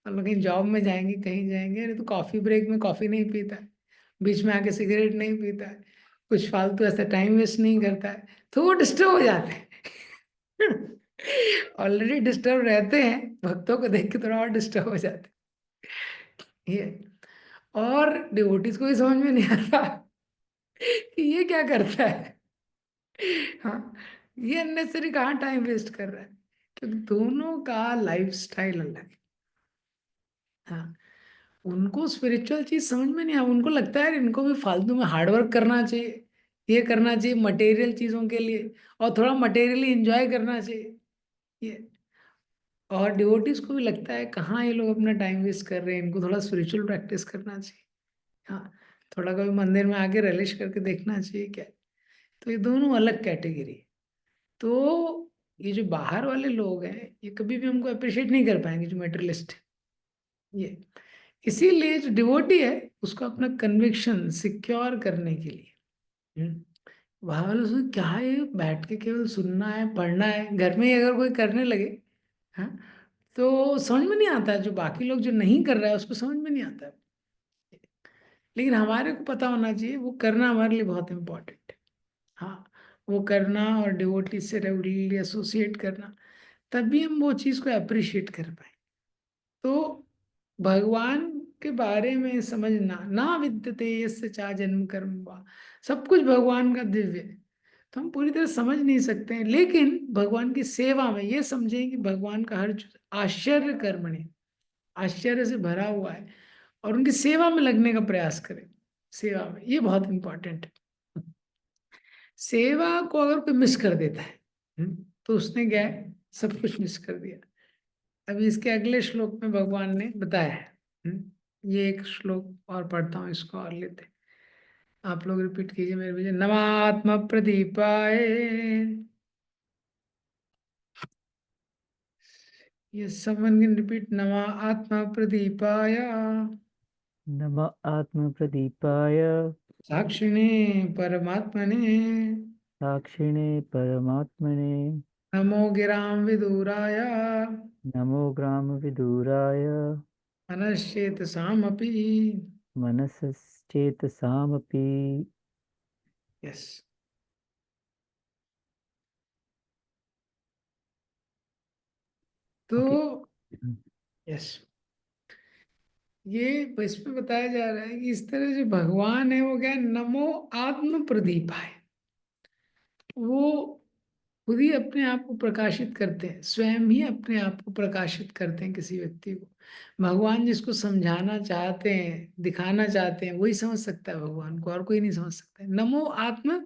और कहीं जॉब में जाएंगे, कहीं जाएंगे, अरे तो कॉफी ब्रेक में कॉफी नहीं पीता है, बीच में आके सिगरेट नहीं पीता है, कुछ फालतू ऐसा टाइम वेस्ट नहीं करता है, तो वो डिस्टर्ब हो जाते हैं। ऑलरेडी डिस्टर्ब रहते हैं, भक्तों को देख के थोड़ा और डिस्टर्ब हो जाते हैं ये। और डिवोटीज को भी समझ में नहीं आता कि ये क्या करता है। हाँ, ये अननेसेसरी कहाँ टाइम वेस्ट कर रहा है, क्योंकि दोनों का लाइफ स्टाइल अलग है। हाँ, उनको स्पिरिचुअल चीज समझ में नहीं आ, उनको लगता है इनको भी फालतू में हार्डवर्क करना चाहिए, ये करना चाहिए मटेरियल चीजों के लिए, और थोड़ा मटेरियली एंजॉय करना चाहिए ये। और डिवोटीज को भी लगता है कहाँ ये लोग अपना टाइम वेस्ट कर रहे हैं, इनको थोड़ा स्पिरिचुअल प्रैक्टिस करना चाहिए। हाँ, थोड़ा कभी मंदिर में आके रिलिश करके देखना चाहिए क्या। तो ये दोनों अलग कैटेगरी। तो ये जो बाहर वाले लोग हैं ये कभी भी हमको अप्रिशिएट नहीं कर पाएंगे, जो मेटेरियलिस्ट ये। इसीलिए जो डिवोटी है उसको अपना कन्विक्शन सिक्योर करने के लिए, वहां वालों से क्या है, ये बैठ के केवल सुनना है, पढ़ना है, घर में ही अगर कोई करने लगे, हाँ, तो समझ में नहीं आता है। जो बाकी लोग जो नहीं कर रहा है उसको समझ में नहीं आता है। लेकिन हमारे को पता होना चाहिए वो करना हमारे लिए बहुत इम्पोर्टेंट है। हाँ, वो करना और डिवोटी से रेगुलरली एसोसिएट करना, तभी हम वो चीज़ को अप्रिशिएट कर पाए। तो भगवान के बारे में समझना, ना विद्यते यस्य चा जन्म कर्म वा, सब कुछ भगवान का दिव्य है, तो हम पूरी तरह समझ नहीं सकते हैं। लेकिन भगवान की सेवा में ये समझें कि भगवान का हर चीज आश्चर्य कर्मणि, आश्चर्य से भरा हुआ है, और उनकी सेवा में लगने का प्रयास करें। सेवा में ये बहुत इंपॉर्टेंट है। सेवा को अगर कोई मिस कर देता है, तो उसने क्या है, सब कुछ मिस कर दिया। अभी इसके अगले श्लोक में भगवान ने बताया है। ये एक श्लोक और पढ़ता हूँ, इसको और लेते हैं। आप लोग रिपीट कीजिए मेरे पीछे, नमात्म प्रदीपाय, ये someone can repeat, नमा आत्मा प्रदीपाय नमः आत्मप्रदीपाय साक्षिणे परमात्मने साक्षिणे परमात्मने नमो गिरां विदुराय नमो ग्रामविदूराय मनश्चेतसामपि। मनसश्चेतसामपि। यस। तो ओके। यस, ये इसमें बताया जा रहा है कि इस तरह जो भगवान है वो क्या है, नमो आत्म प्रदीप है। वो खुद ही अपने आप को प्रकाशित करते हैं, स्वयं ही अपने आप को प्रकाशित करते हैं किसी व्यक्ति को। भगवान जिसको समझाना चाहते हैं, दिखाना चाहते हैं, वही समझ सकता है भगवान को, और कोई नहीं समझ सकता है। नमो आत्म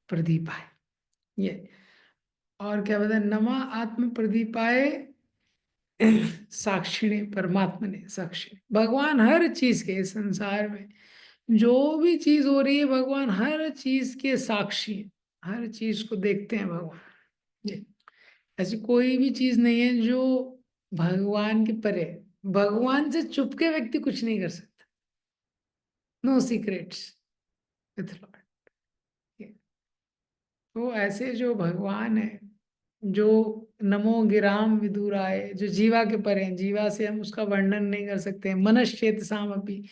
प्रदीपाय ये। और क्या बताए, नमा आत्म प्रदीपाय साक्षिणे परमात्मा ने, साक्षी भगवान हर चीज के इस संसार में जो भी चीज हो रही है भगवान हर चीज के साक्षी हैं, हर चीज को देखते हैं भगवान। ये ऐसी कोई भी चीज नहीं है जो भगवान के परे है। भगवान से चुपके व्यक्ति कुछ नहीं कर सकता। No secrets with lord. तो ऐसे जो भगवान है, जो नमो गिराम विदुराय, जो जीवा के परे हैं, जीवा से हम उसका वर्णन नहीं कर सकते। मनश्चेत सामपि,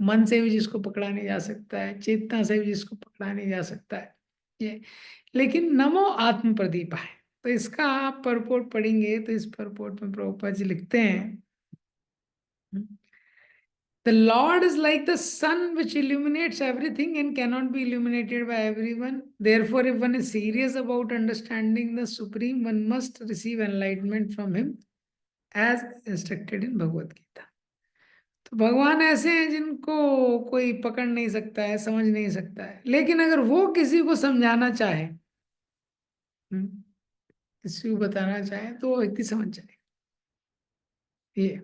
मन से भी जिसको पकड़ा नहीं जा सकता है, चेतना से भी जिसको पकड़ा नहीं जा सकता है ये। लेकिन नमो आत्म प्रदीप है। तो इसका आप परपोर्ट पढ़ेंगे तो इस परपोर्ट में प्रभुपाद जी लिखते हैं, The Lord is like the sun which illuminates everything and cannot be illuminated by everyone. Therefore, if one is serious about understanding the Supreme, one must receive enlightenment from Him as instructed in Bhagavad Gita. तो भगवान ऐसे हैं जिनको कोई पकड़ नहीं सकता है, समझ नहीं सकता है, लेकिन अगर वो किसी को समझाना चाहे, किसी को बताना चाहे, तो वो व्यक्ति समझ जाए। ये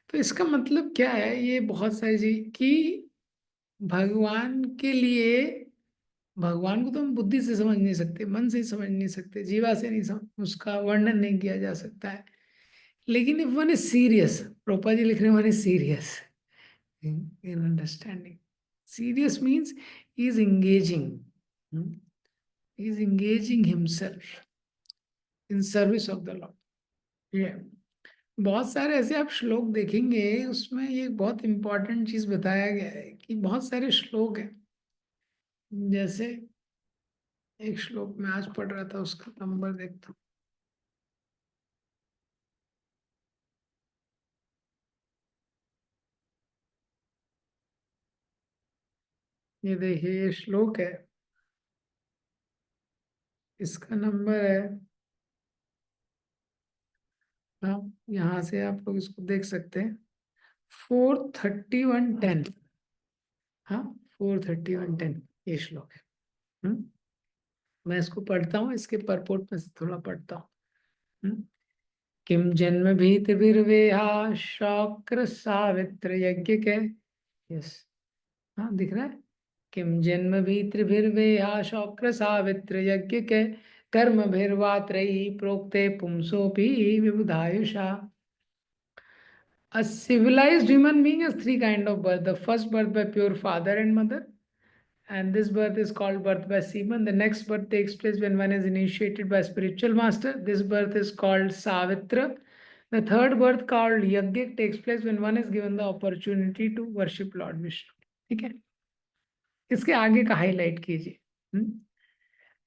तो इसका मतलब क्या है, ये बहुत सारी चीज कि भगवान के लिए, भगवान को तो हम बुद्धि से समझ नहीं सकते, मन से समझ नहीं सकते, जीवा से नहीं समझ, उसका वर्णन नहीं किया जा सकता है। लेकिन इफ वन इज सीरियस, प्रोपा जी लिख रहे हैं, one is serious in understanding. Serious means he is engaging himself in service of the lord. ये बहुत सारे ऐसे आप श्लोक देखेंगे, उसमें ये बहुत इंपॉर्टेंट चीज बताया गया है कि बहुत सारे श्लोक हैं। जैसे एक श्लोक में आज पढ़ रहा था, उसका नंबर देखता हूँ। ये देखिए, ये श्लोक है, इसका नंबर है, हाँ यहाँ से आप लोग इसको देख सकते हैं, 431:10। हाँ, 431:10 ये श्लोक है। मैं इसको पढ़ता हूँ, इसके परपोर्ट में से थोड़ा पढ़ता हूँ। किम जन्म भीतिर्वेहा शौक्र सावित्र यज्ञ के, यस, हाँ दिख रहा है। किम जन्म भीतृभिर्वेहा शौक्र सावित्र यज्ञ के कर्म भीर्वा त्रयी प्रोक्ते पुंसोपि विबुधायुषा। A civilized human being has three kind of birth. The first birth by pure father and mother, and this birth is called birth by semen. The next birth takes place when one is initiated by spiritual master. This birth is called Savitra. The third birth called Yajna takes place when one is given the opportunity to worship Lord Vishnu. ठीक है, इसके आगे का हाईलाइट कीजिए।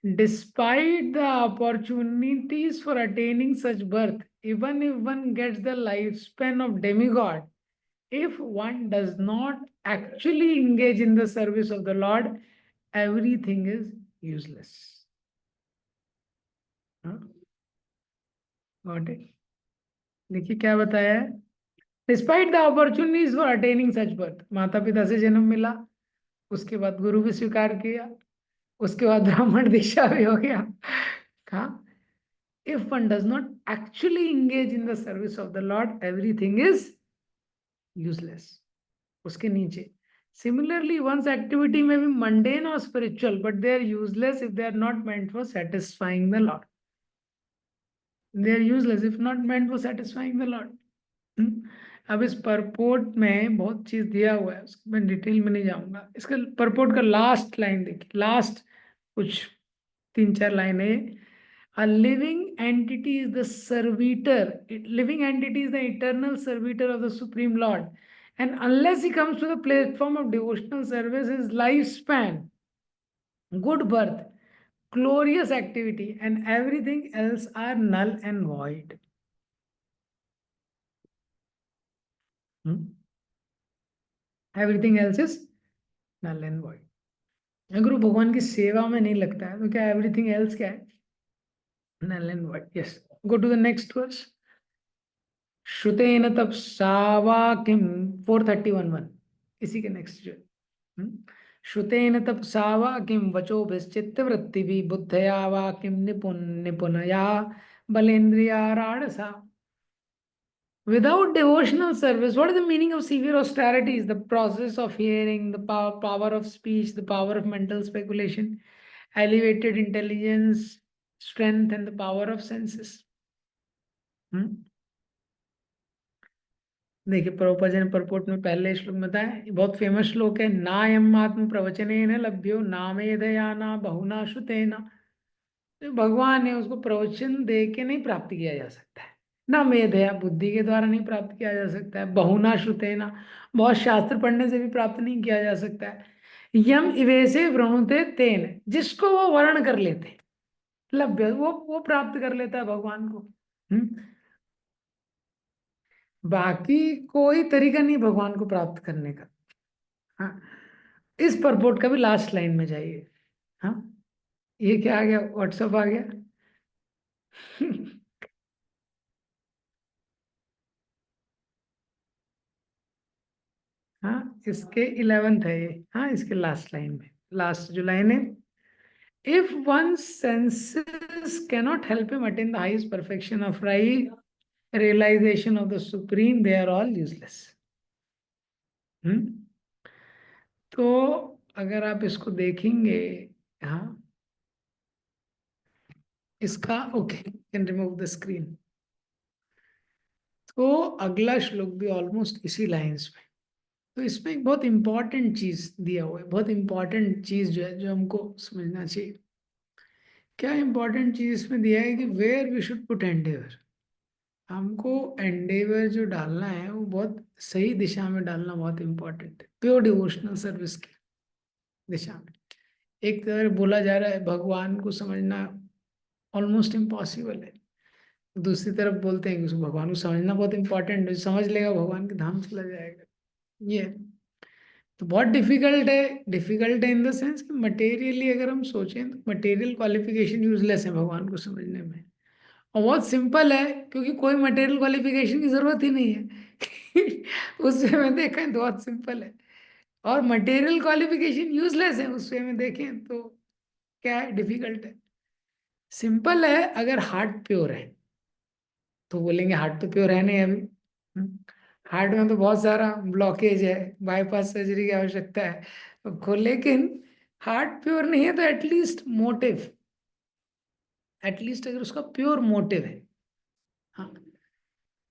Despite the opportunities for attaining such birth, even if one gets the lifespan of demigod, if one does not actually engage in the service of the Lord, everything is useless. Got it? देखिए क्या बताया है, despite the opportunities for attaining such birth, माता पिता से जन्म मिला, उसके बाद गुरु भी स्वीकार किया, उसके बाद ब्राह्मण दीक्षा भी हो गया। हाँ, if one does not actually engage in the service of the Lord, everything is useless. उसके नीचे, similarly, one's activity may be mundane or spiritual, but they are useless if they are not meant for satisfying the Lord. They are useless if not meant for satisfying the Lord. अब इस परपोर्ट में बहुत चीज दिया हुआ है, उसको मैं डिटेल में नहीं जाऊंगा। इसका परपोर्ट का लास्ट लाइन देखिए, लास्ट कुछ 3-4 लाइन है। A living entity is the servitor. Living entity is the eternal servitor of the Supreme Lord. And unless he comes to the platform of devotional service, his lifespan, good birth, glorious activity, and everything else are null and void. Everything else is null and void. अगर वो भगवान की सेवा में नहीं लगता है तो क्या एवरीथिंग एल्स क्या है? Null and void. Yes. Go to the next verse. श्रुतेन तपसा वाक्यम 431:1, इसी के नेक्स्ट जो श्रुतेन तपसा वाक्यम वचोभिश्चित्तवृत्तिभिः बुद्धया वाक्यम निपुणया बलेन्द्रियाराडसा। Without devotional service, what is the meaning of severe austerities? The process of hearing, the power of speech, the power of mental speculation, elevated intelligence, strength, and the power of senses. देखिए प्रभुपाद जी ने परपोर्ट में पहले श्लोक में बताया, ये बहुत फेमस श्लोक है, नायम आत्म प्रवचनेन लभ्यो नामेधया ना बहुना श्रुतेना। तो भगवान है उसको प्रवचन दे के नहीं प्राप्त किया जा सकता है, ना मेधया बुद्धि के द्वारा नहीं प्राप्त किया जा सकता है, बहुना श्रुतेना बहुत शास्त्र पढ़ने से भी प्राप्त नहीं किया जा सकता है। यम इवेसे वृणुते तेन, जिसको वो वर्ण कर लेते लभ्य, वो प्राप्त कर लेता है भगवान को। बाकी कोई तरीका नहीं भगवान को प्राप्त करने का। हाँ, इस परपोर्ट का भी लास्ट लाइन में जाइए। हाँ, ये क्या आ गया, व्हाट्सअप आ गया। हाँ, इसके 11th है ये। हाँ, इसके लास्ट लाइन में, लास्ट जो लाइन है, if one senses cannot help him attain the highest perfection of right realization of the supreme, they are all useless. तो अगर आप इसको देखेंगे, हाँ इसका okay, can remove the screen. तो अगला श्लोक भी ऑलमोस्ट इसी लाइंस में। तो इसमें एक बहुत इंपॉर्टेंट चीज दिया हुआ है, बहुत इंपॉर्टेंट चीज जो है, जो हमको समझना चाहिए। क्या इंपॉर्टेंट चीज इसमें दिया है कि where we should put endeavour. हमको एंडेवर जो डालना है वो बहुत सही दिशा में डालना बहुत इंपॉर्टेंट है, प्योर डिवोशनल सर्विस की दिशा में। एक तरह बोला जा रहा है भगवान को समझना ऑलमोस्ट इम्पॉसिबल है, दूसरी तरफ बोलते हैं कि उसको भगवान को समझना बहुत इंपॉर्टेंट है, समझ लेगा भगवान के धाम चला जाएगा। ये तो बहुत डिफिकल्ट है। डिफिकल्ट है इन द सेंस कि मटेरियली अगर हम सोचें तो मटेरियल क्वालिफिकेशन यूजलेस है भगवान को समझने में, और बहुत सिंपल है क्योंकि कोई मटेरियल क्वालिफिकेशन की जरूरत ही नहीं है। उस वे में देखें तो बहुत सिंपल है, और मटेरियल क्वालिफिकेशन यूजलेस है उस वे में देखें तो क्या है, डिफिकल्ट है। सिंपल है अगर हार्ट प्योर है तो बोलेंगे हार्ट तो प्योर है नहीं अभी। हार्ट में तो बहुत सारा ब्लॉकेज है, बाईपास सर्जरी की आवश्यकता है को, लेकिन हार्ट प्योर नहीं है तो एटलीस्ट मोटिव, एटलीस्ट अगर उसका प्योर मोटिव है। हाँ,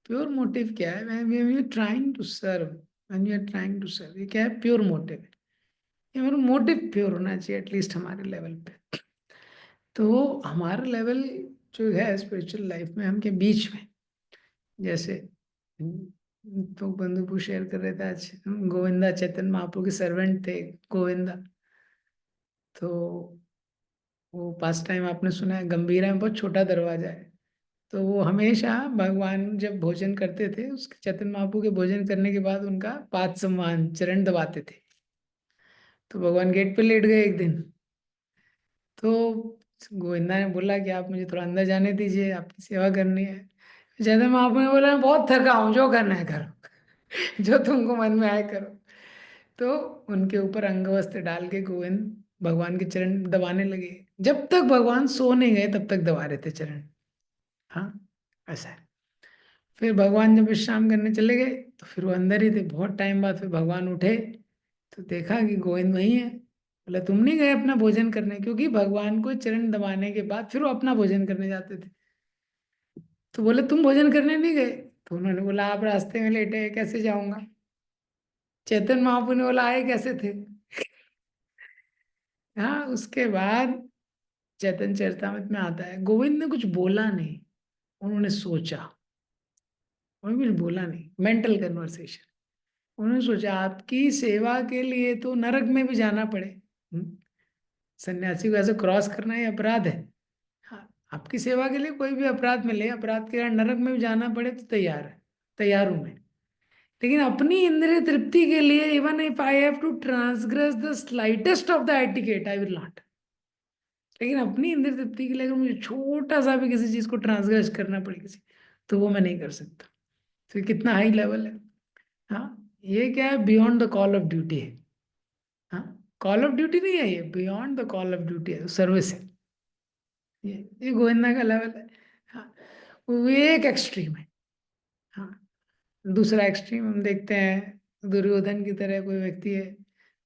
प्योर मोटिव क्या है, when we are trying to serve, when we are trying to serve, ये क्या है, प्योर मोटिव है। ये हमारा मोटिव प्योर होना चाहिए एटलीस्ट हमारे लेवल पे। तो हमारा लेवल जो है स्पिरिचुअल लाइफ में हम के बीच में, जैसे तो बंधुपु शेयर कर रहे थे आज, गोविंदा चैतन्य महाप्रभु के सर्वेंट थे गोविंदा। तो वो पास टाइम आपने सुना है, गंभीरा में बहुत छोटा दरवाजा है, तो वो हमेशा भगवान जब भोजन करते थे, उसके चैतन्य महाप्रभु के भोजन करने के बाद उनका पाद सम्मान चरण दबाते थे। तो भगवान गेट पे लेट गए एक दिन, तो गोविंदा ने बोला कि आप मुझे थोड़ा अंदर जाने दीजिए, आपकी सेवा करनी है। चैतन्य महाप्रभु ने बोला मैं बहुत थका हूँ, जो करना है करो, जो तुमको मन में आए करो। तो उनके ऊपर अंग वस्त्र डाल के गोविंद भगवान के चरण दबाने लगे, जब तक भगवान सो नहीं गए तब तक दबा रहे थे चरण। हाँ, ऐसा है। फिर भगवान जब विश्राम करने चले गए तो फिर वो अंदर ही थे, बहुत टाइम बाद फिर भगवान उठे तो देखा कि गोविंद वही है। बोला तुम नहीं गए अपना भोजन करने, क्योंकि भगवान को चरण दबाने के बाद फिर वो अपना भोजन करने जाते थे। तो बोले तुम भोजन करने नहीं गए, तो उन्होंने बोला आप रास्ते में लेटे हैं, कैसे जाऊंगा। चैतन्य महाप्रभु ने बोला आए कैसे थे। हाँ, उसके बाद चैतन्य चरितामृत में आता है गोविंद ने कुछ बोला नहीं, उन्होंने सोचा, उन्होंने कुछ बोला नहीं, मेंटल कन्वर्सेशन। उन्होंने सोचा आपकी सेवा के लिए तो नरक में भी जाना पड़े, सन्यासी को ऐसे क्रॉस करना ही अपराध है। हाँ, आपकी सेवा के लिए कोई भी अपराध मिले, अपराध के कारण नरक में भी जाना पड़े तो तैयार है, तैयार हूं मैं। लेकिन अपनी इंद्रिय तृप्ति के लिए, even if I have to transgress the slightest of the etiquette, I will not. लेकिन अपनी इंद्रिय तृप्ति के लिए अगर मुझे छोटा सा भी किसी चीज को ट्रांसग्रेस करना पड़े किसी, तो वो मैं नहीं कर सकता। तो ये कितना हाई लेवल है। हाँ, ये क्या है, beyond the call of duty है। हाँ, कॉल ऑफ ड्यूटी नहीं है, ये beyond the call of duty है, सर्विस है। ये गोविंदा का लेवल है। हाँ, वो एक एक्सट्रीम है। हाँ, दूसरा एक्सट्रीम हम देखते हैं, दुर्योधन की तरह कोई व्यक्ति है,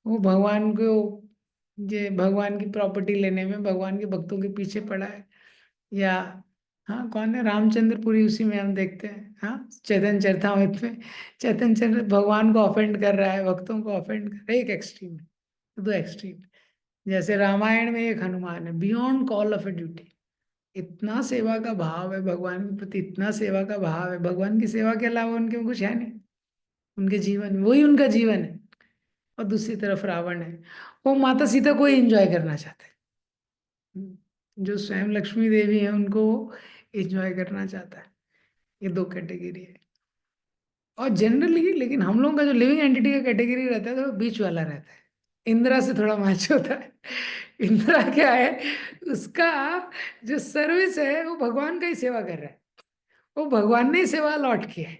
वो भगवान को, ये भगवान की प्रॉपर्टी लेने में भगवान के भक्तों के पीछे पड़ा है। या हाँ, कौन है, रामचंद्रपुरी, उसी में हम देखते हैं, हाँ, चैतन्य चरितमृत में चैतन्य चरित भगवान को ऑफेंड कर रहा है, भक्तों को ऑफेंड कर रहा है। एक एक्सट्रीम है, दो एक्सट्रीम। जैसे रामायण में एक हनुमान है, beyond call of a duty, इतना सेवा का भाव है भगवान के प्रति, इतना सेवा का भाव है, भगवान की सेवा के अलावा उनके में कुछ है नहीं, उनके जीवन में वही उनका जीवन है। और दूसरी तरफ रावण है, वो माता सीता को एंजॉय करना चाहते हैं, जो स्वयं लक्ष्मी देवी है उनको एंजॉय करना चाहता है। ये दो कैटेगरी है। और जनरली लेकिन हम लोगों का जो लिविंग एंटिटी का कैटेगरी रहता है तो वो बीच वाला रहता है, इंदिरा से थोड़ा मैच होता है। इंदिरा क्या है, उसका जो सर्विस है वो भगवान का ही सेवा कर रहा है, वो भगवान ने ही सेवा लौट किया है,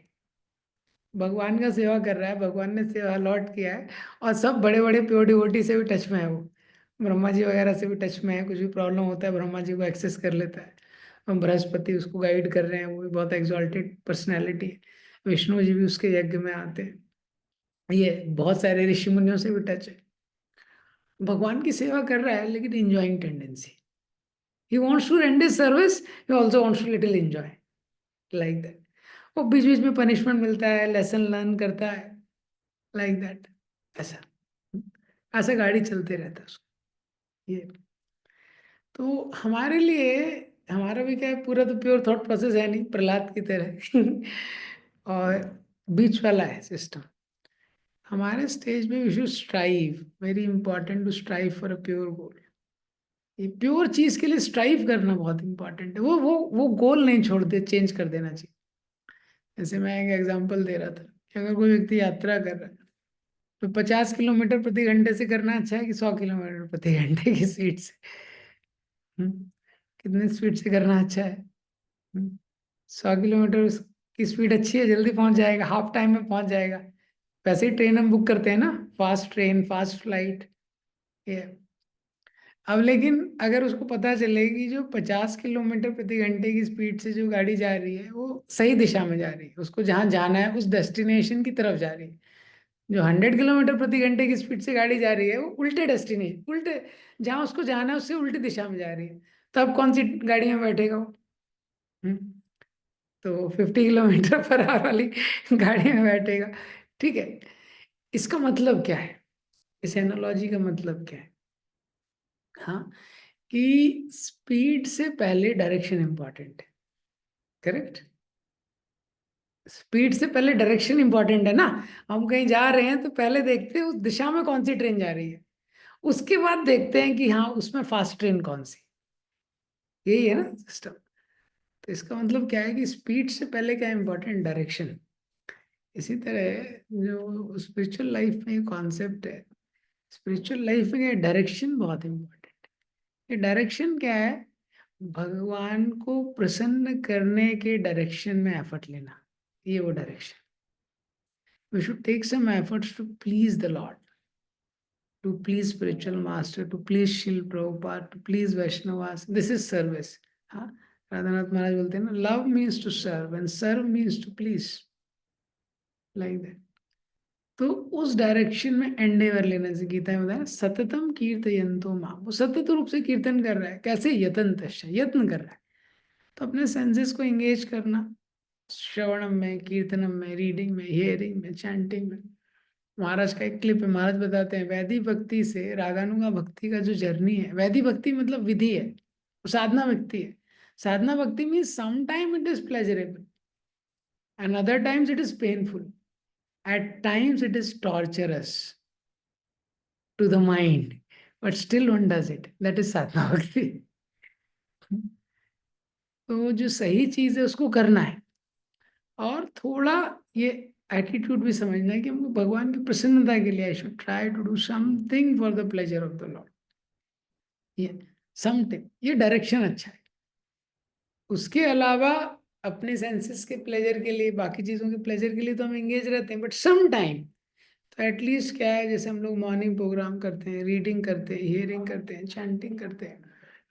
भगवान का सेवा कर रहा है, भगवान ने सेवा लौट किया है। और सब बड़े बड़े प्योर डिवोटी से भी टच में है वो, ब्रह्मा जी वगैरह से भी टच में है, कुछ भी प्रॉब्लम होता है ब्रह्मा जी को एक्सेस कर लेता है। और बृहस्पति उसको गाइड कर रहे हैं, वो भी बहुत एक्सॉल्टेड पर्सनैलिटी है। विष्णु जी भी उसके यज्ञ में आते हैं, ये बहुत सारे ऋषि मुनियों से भी टच है। भगवान की सेवा कर रहा है लेकिन enjoying tendency, he wants to render service, he also wants to little enjoy, like that. वो बीच बीच में पनिशमेंट मिलता है, लेसन लर्न करता है, लाइक दैट। ऐसा ऐसा गाड़ी चलते रहता है उसको। ये तो हमारे लिए, हमारा भी क्या है, पूरा तो प्योर थॉट प्रोसेस है नहीं प्रहलाद की तरह और बीच वाला है सिस्टम। हमारे स्टेज में we should strive, very important to strive for a pure goal. ये प्योर चीज के लिए स्ट्राइव करना बहुत इंपॉर्टेंट है, वो गोल नहीं छोड़ते, चेंज कर देना चाहिए। जैसे मैं एक एग्जांपल दे रहा था कि अगर कोई व्यक्ति यात्रा कर रहा है तो 50 किलोमीटर प्रति घंटे से करना अच्छा है कि 100 किलोमीटर प्रति घंटे की स्पीड से? कितने स्पीड से करना अच्छा है? 100 किलोमीटर की स्पीड अच्छी है, जल्दी पहुंच जाएगा, हाफ टाइम में पहुंच जाएगा। वैसे ही ट्रेन हम बुक करते हैं ना, फास्ट ट्रेन, फास्ट फ्लाइट, ये। अब लेकिन अगर उसको पता चले कि जो 50 किलोमीटर प्रति घंटे की स्पीड से जो गाड़ी जा रही है वो सही दिशा में जा रही है, उसको जहाँ जाना है उस डेस्टिनेशन की तरफ जा रही है, जो 100 किलोमीटर प्रति घंटे की स्पीड से गाड़ी जा रही है वो उल्टे डेस्टिनेशन, उल्टे जहाँ उसको जाना है उससे उल्टी दिशा में जा रही है, तब कौन सी गाड़ी में बैठेगा वो? हम्म, तो 50 किलोमीटर पर आवर वाली गाड़ी में बैठेगा। ठीक है, इसका मतलब क्या है, इस एनालॉजी का मतलब क्या है? हाँ, कि स्पीड से पहले डायरेक्शन इंपॉर्टेंट है, करेक्ट? स्पीड से पहले डायरेक्शन इंपॉर्टेंट है ना। हम कहीं जा रहे हैं तो पहले देखते हैं उस दिशा में कौन सी ट्रेन जा रही है, उसके बाद देखते हैं कि हाँ उसमें फास्ट ट्रेन कौन सी। यही है ना सिस्टम। तो इसका मतलब क्या है कि स्पीड से पहले क्या इंपॉर्टेंट, डायरेक्शन। इसी तरह जो स्पिरिचुअल लाइफ में कॉन्सेप्ट है, स्पिरिचुअल लाइफ में डायरेक्शन बहुत इंपॉर्टेंट है। ये डायरेक्शन क्या है, भगवान को प्रसन्न करने के डायरेक्शन में एफर्ट लेना, ये वो direction. We should take some efforts to please the lord, to please spiritual master, to please Srila Prabhupada, to please Vaishnavas, this is service. हाँ, राधानाथ महाराज बोलते हैं ना, love means to serve and serve means to please, like that. तो उस डायरेक्शन में एंडेवर लेने से, गीता में बताया सततम कीर्तयन्तो माम, वो सतत रूप से कीर्तन कर रहा है, कैसे? यतन, यत्न कर रहा है। तो अपने सेंसेस को एंगेज करना, श्रवणम में, कीर्तनम में, रीडिंग में, हियरिंग में, चैंटिंग में। महाराज का एक क्लिप है, महाराज बताते हैं वैदिक भक्ति से रागानुगा भक्ति का जो जर्नी है, वैदिक भक्ति मतलब विधि है, वो साधना भक्ति है। साधना भक्ति means some time it is pleasurable and other times it is painful, at times it is torturous to the mind, but still one does it, that is sadhana bhakti। तो जो सही चीज है उसको करना है, और थोड़ा ये एटीट्यूड भी समझना है कि हमको भगवान की प्रसन्नता के लिए I should try to do something for the pleasure of the lord. ये समथिंग, ये डायरेक्शन अच्छा है। उसके अलावा अपने सेंसेस के प्लेजर के लिए, बाकी चीजों के प्लेजर के लिए तो हम एंगेज रहते हैं, बट सम टाइम तो एटलीस्ट क्या है, जैसे हम लोग मॉर्निंग प्रोग्राम करते हैं, रीडिंग करते हैं, हियरिंग करते हैं, चैंटिंग करते हैं।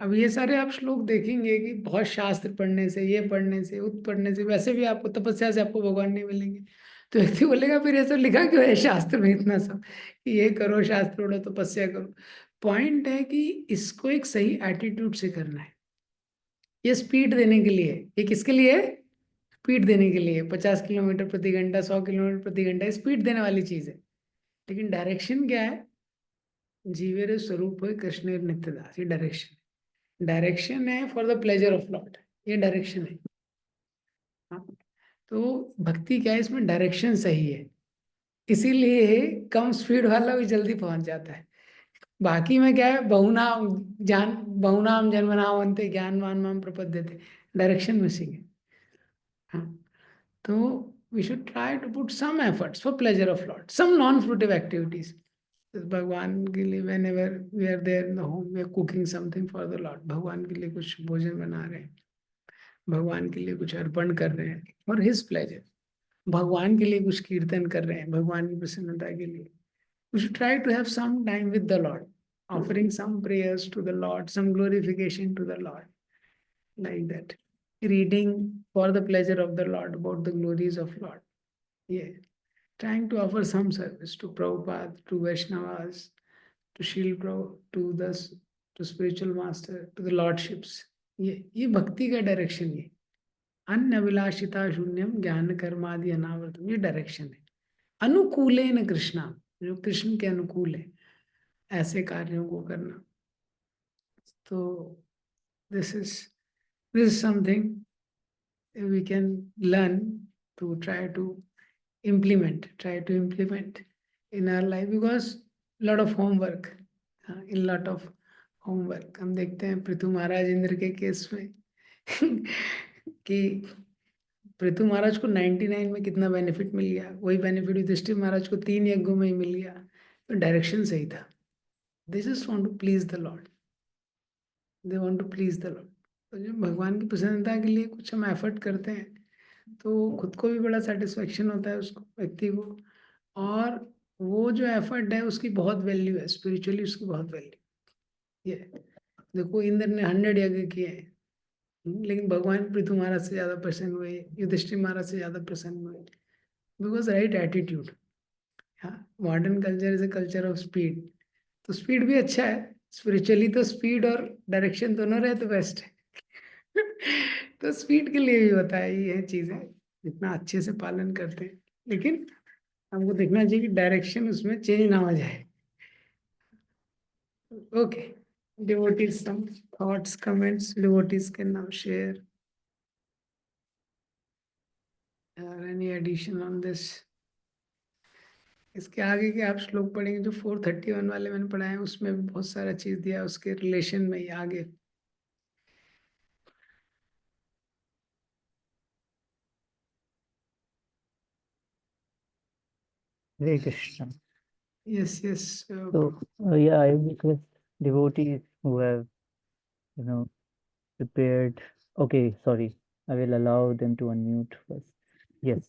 अब ये सारे आप श्लोक देखेंगे कि बहुत शास्त्र पढ़ने से, ये पढ़ने से, उत पढ़ने से, वैसे भी आपको तपस्या से आपको भगवान नहीं मिलेंगे। तो व्यक्ति बोलेगा फिर ये सब लिखा क्यों है शास्त्र में इतना सब कि ये करो, शास्त्र पढ़ो, तपस्या करो। पॉइंट है कि इसको एक सही एटीट्यूड से करना है। ये स्पीड देने के लिए, ये किसके लिए? स्पीड देने के लिए। 50 किलोमीटर प्रति घंटा, 100 किलोमीटर प्रति घंटा स्पीड देने वाली चीज है। लेकिन डायरेक्शन क्या है? जीवेर स्वरूप है कृष्ण नित्यदास, ये डायरेक्शन। डायरेक्शन है for the pleasure of Lord, ये डायरेक्शन है। हाँ? तो भक्ति क्या है? इसमें डायरेक्शन सही है, इसीलिए कम स्पीड वाला भी जल्दी पहुंच जाता है। बाकी में क्या है? बहुनाम जन्मनामन्ते ज्ञानवान माम प्रपद्यते, डायरेक्शन मिसिंग है। हाँ, तो we should try to put some efforts for pleasure of lord, some non fruitive activities. भगवान के लिए whenever we are there in the home, we are cooking something for the lord, भगवान के लिए कुछ भोजन बना रहे हैं, भगवान के लिए कुछ अर्पण कर रहे हैं फॉर हिज प्लेजर, भगवान के लिए कुछ कीर्तन कर रहे हैं भगवान की प्रसन्नता के लिए। We should try to have some time with the Lord, offering some prayers to the Lord, some glorification to the Lord, like that. Reading for the pleasure of the Lord about the glories of Lord. Yeah. Trying to offer some service to Prabhupada, to Vaishnavas, to Srila Prabhupada, to spiritual master, to the lordships. ये भक्ति का डायरेक्शन है। अन्य अभिलाषिता शून्यम ज्ञान कर्मादि अनावृतम, ये डायरेक्शन है। अनुकूले न कृष्णा, जो कृष्ण के अनुकूल है ऐसे कार्यों को करना। तो this is something we can learn to try to implement in our life, because lot of homework, in lot of homework। हम देखते हैं पृथु महाराज इंद्र के केस में कि पृथु महाराज को 99 में कितना बेनिफिट मिल गया, वही बेनिफिट युधिष्ठिर महाराज को 3 यज्ञों में ही मिल गया। तो डायरेक्शन सही था। They just want to please the lord, they want to please the lord. तो जब भगवान की प्रसन्नता के लिए कुछ हम एफर्ट करते हैं तो खुद को भी बड़ा सेटिस्फेक्शन होता है उसको, व्यक्ति को। और वो जो एफर्ट है उसकी बहुत वैल्यू है, स्पिरिचुअली उसकी बहुत वैल्यू। ये देखो, इंद्र ने 100 यज्ञ किए हैं, लेकिन भगवान पृथु महाराज से ज्यादा प्रसन्न हुए, युधिष्ठिर महाराज से ज्यादा प्रसन्न हुए, बिकॉज राइट एटीट्यूड। हाँ, modern culture is a culture of speed. तो स्पीड भी अच्छा है, स्पिरिचुअली तो स्पीड और डायरेक्शन दोनों रहे तो बेस्ट है। तो स्पीड के लिए भी होता है ये चीजें, जितना अच्छे से पालन करते हैं, लेकिन हमको देखना चाहिए कि डायरेक्शन उसमें चेंज ना हो जाए। Okay, devotees, some thoughts, comments devotees can now share, or any addition on this। इसके आगे के आप श्लोक पढ़ेंगे जो 431 वाले मैंने पढ़ाए हैं, उसमें भी बहुत सारा चीज दिया है उसके रिलेशन में ही आगे। Hare Krishna. Yes yes. So, yeah, I request devotees who have, prepared. Okay, sorry. I will allow them to unmute first. Yes.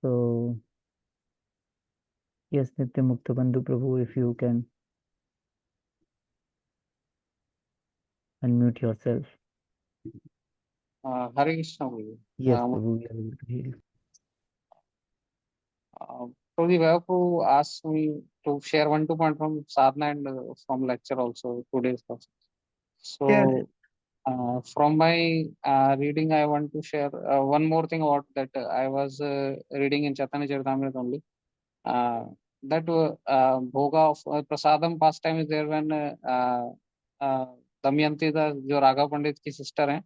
So, yes, Nitya Mukta Bandhu Prabhu, if you can unmute yourself. Hare Krishna Prabhu. Yes, Prabhu, we are able to hear you. Prabhu, you have to ask me to share 1-2 point from sadhana and from lecture also 2 days first. So, from my reading, I want to share one more thing about that. I was reading in Chaitanya Charitamrita only. That bhoga of prasadam pastime is there when Damayanti, जो राघव पंडित की सिस्टर हैं,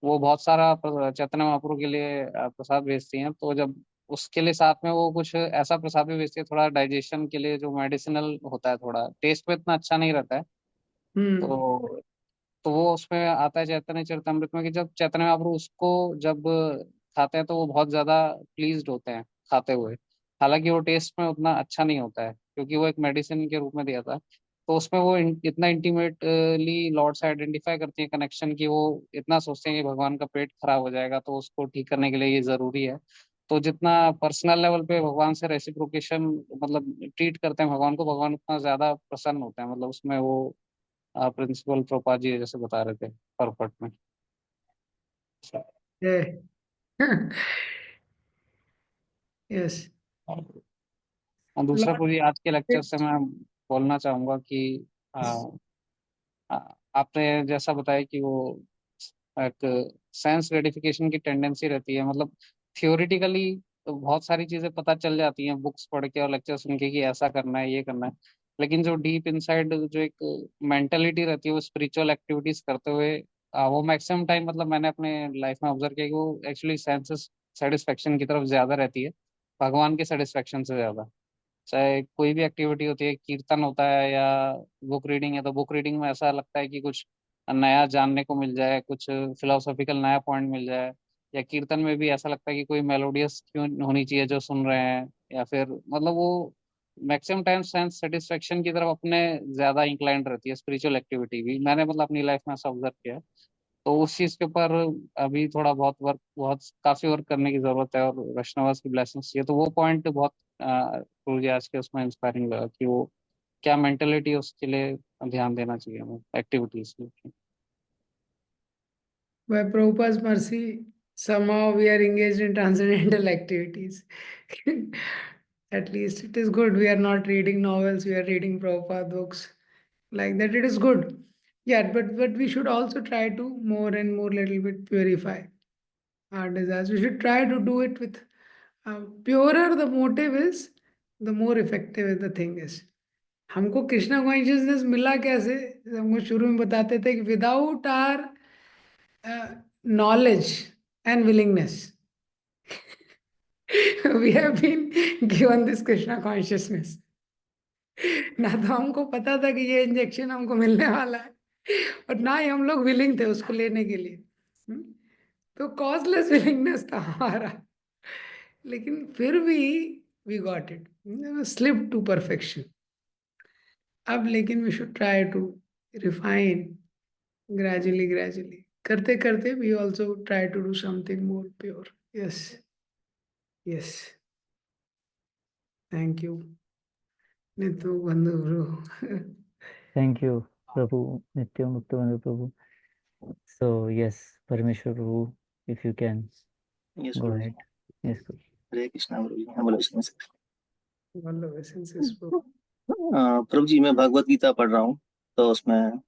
वो बहुत सारा चैतन्य महाप्रभु के लिए प्रसाद भेजती हैं। तो जब उसके लिए साथ में वो कुछ ऐसा प्रसाद भी भेजती है थोड़ा डाइजेशन के लिए, जो मेडिसिनल होता है, थोड़ा टेस्ट में इतना अच्छा नहीं रहता है। तो वो उसमें आता है चैतन्य चरितमृत में कि जब चैतन्य महाप्रभु उसको जब खाते हैं तो वो बहुत ज्यादा प्लीज्ड होते हैं खाते हुए। हालांकि वो टेस्ट में उतना अच्छा नहीं होता है क्योंकि वो एक मेडिसिन के रूप में दिया था। तो उसमें वो इतना इंटीमेटली लॉर्ड से आइडेंटिफाई करती है कनेक्शन की, वो इतना सोचते हैं कि भगवान का पेट खराब हो जाएगा तो उसको ठीक करने के लिए ये जरूरी है। तो जितना पर्सनल लेवल पे भगवान से रेसिप्रोकेशन मतलब ट्रीट करते हैं भगवान को, भगवान उतना ज्यादा प्रसन्न होते हैं। मतलब उसमें वो प्रिंसिपल प्रोपा जी जैसे बता रहे थे परपट में। यस और दूसरा लॉर्ड पूरी आज के लेक्चर से मैं बोलना चाहूंगा कि आ, आपने जैसा बताया कि वो एक सेंस ग्रेटिफिकेशन की टेंडेंसी रहती है, मतलब थियोरिटिकली बहुत सारी चीजें पता चल जाती हैं बुक्स पढ़ के और लेक्चर सुन के कि ऐसा करना है, ये करना है, लेकिन जो डीप इनसाइड जो एक मेंटेलिटी रहती है वो स्पिरिचुअल एक्टिविटीज करते हुए वो मैक्सिमम टाइम, मतलब मैंने अपने लाइफ में ऑब्जर्व किया कि वो एक्चुअली सेंसेस सेटिस्फेक्शन की तरफ ज्यादा रहती है, भगवान के सेटिस्फेक्शन से ज्यादा। चाहे कोई भी एक्टिविटी होती है, कीर्तन होता है या बुक रीडिंग है, तो बुक रीडिंग में ऐसा लगता है कि कुछ नया जानने को मिल जाए, कुछ फिलोसॉफिकल नया पॉइंट मिल जाए, या कीर्तन में भी ऐसा लगता है कि कोई मेलोडियस क्यों होनी चाहिए जो सुन रहे हैं, या फिर मतलब वो मैक्सिमम टाइम सेंस सेटिस्फेक्शन की तरफ अपने ज्यादा इंक्लाइंड रहती है। स्पिरिचुअल एक्टिविटी भी मैंने मतलब अपनी लाइफ में ऐसा ऑब्जर्व किया है। तो उस चीज के ऊपर अभी थोड़ा बहुत काफी वर्क करने की जरूरत है, और वैष्णवास की ब्लेसिंग्स चाहिए। तो वो पॉइंट बहुत गुरुजी आज के उसमें इंस्पायरिंग लगा कि वो क्या मेंटेलिटी है, उसके लिए ध्यान देना चाहिए हमें एक्टिविटीज में। by Prabhupada's mercy, somehow we are engaged in transcendental activities. At least it is good. We are not reading novels, we are reading Prabhupada books. Like that, it is good. Yeah, but we should also try to more and more little bit purify our desires. We should try to do it with purer the motive is, the more effective is the thing is. हमको कृष्णा कॉन्शियसनेस मिला कैसे? हमको शुरू में बताते थे कि without our knowledge and willingness we have been given this Krishna consciousness. ना तो हमको पता था कि ये इंजेक्शन हमको मिलने वाला है, और ना ही हम लोग विलिंग थे उसको लेने के लिए। तो कॉजलेस विलिंगनेस था हमारा, लेकिन फिर भी we got it, slip to perfection. अब लेकिन we should try to refine gradually करते करते we also try to do something more pure. Yes, thank you Nitu Bandhu bro. Thank you, Prabhu, Nitya Muktavananda Prabhu. So yes, Parameshwar Prabhu, if you can Yes, go Guruji. ahead. Yes, Prabhu. हरे कृष्णा गुरु जी। हाँ, बोलो इसमें से। Wonderful essences bro. प्रभु जी, मैं भगवत गीता पढ़ रहा हूँ, तो उसमें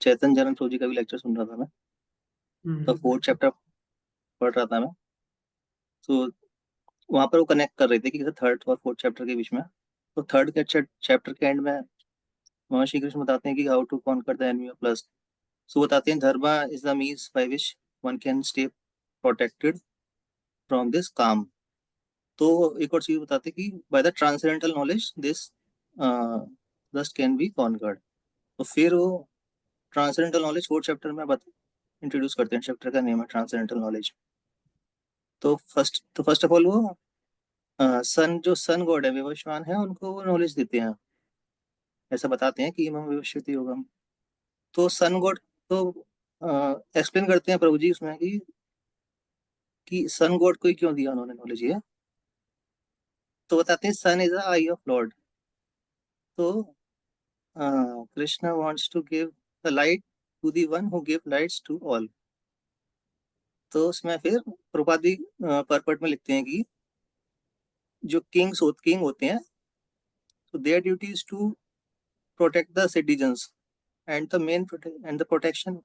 चैतन्य जैन प्रभु जी का भी लेक्चर सुन रहा था मैं। तो 4th चैप्टर पढ़ रहा था मैं, तो वहां पर वो कनेक्ट कर रहे थे कि 3rd और 4th चैप्टर के बीच में। तो 3rd के चैप्टर के एंड में वहाँ श्री कृष्ण बताते हैं कि how to conquer the enemy of lust. So बताते हैं dharma is the means by which one can stay protected from this kama. तो एक और चीज बताते हैं कि by the transcendental knowledge this lust can be conquered. तो फिर वो ट्रांसेंडेंटल नॉलेज 4th चैप्टर में इंट्रोड्यूस करते हैं। चैप्टर का नेम है ट्रांसेंडेंटल नॉलेज। तो फर्स्ट ऑफ ऑल वो जो सन गॉड है, विवस्वान है, उनको वो नॉलेज देते हैं। ऐसा बताते हैं कि इमं विवस्वति योगम। तो सन गॉड तो एक्सप्लेन करते हैं प्रभु जी उसमें कि सन गॉड को ही क्यों दिया उन्होंने नॉलेज ये। तो बताते हैं sun is the eye of lord. तो Krishna wants to give the light to the one who give lights to all. तो उसमें फिर प्रभुपाद भी परपट में लिखते हैं कि जो किंग होते हैं, so their duty is to protect the citizens and the protection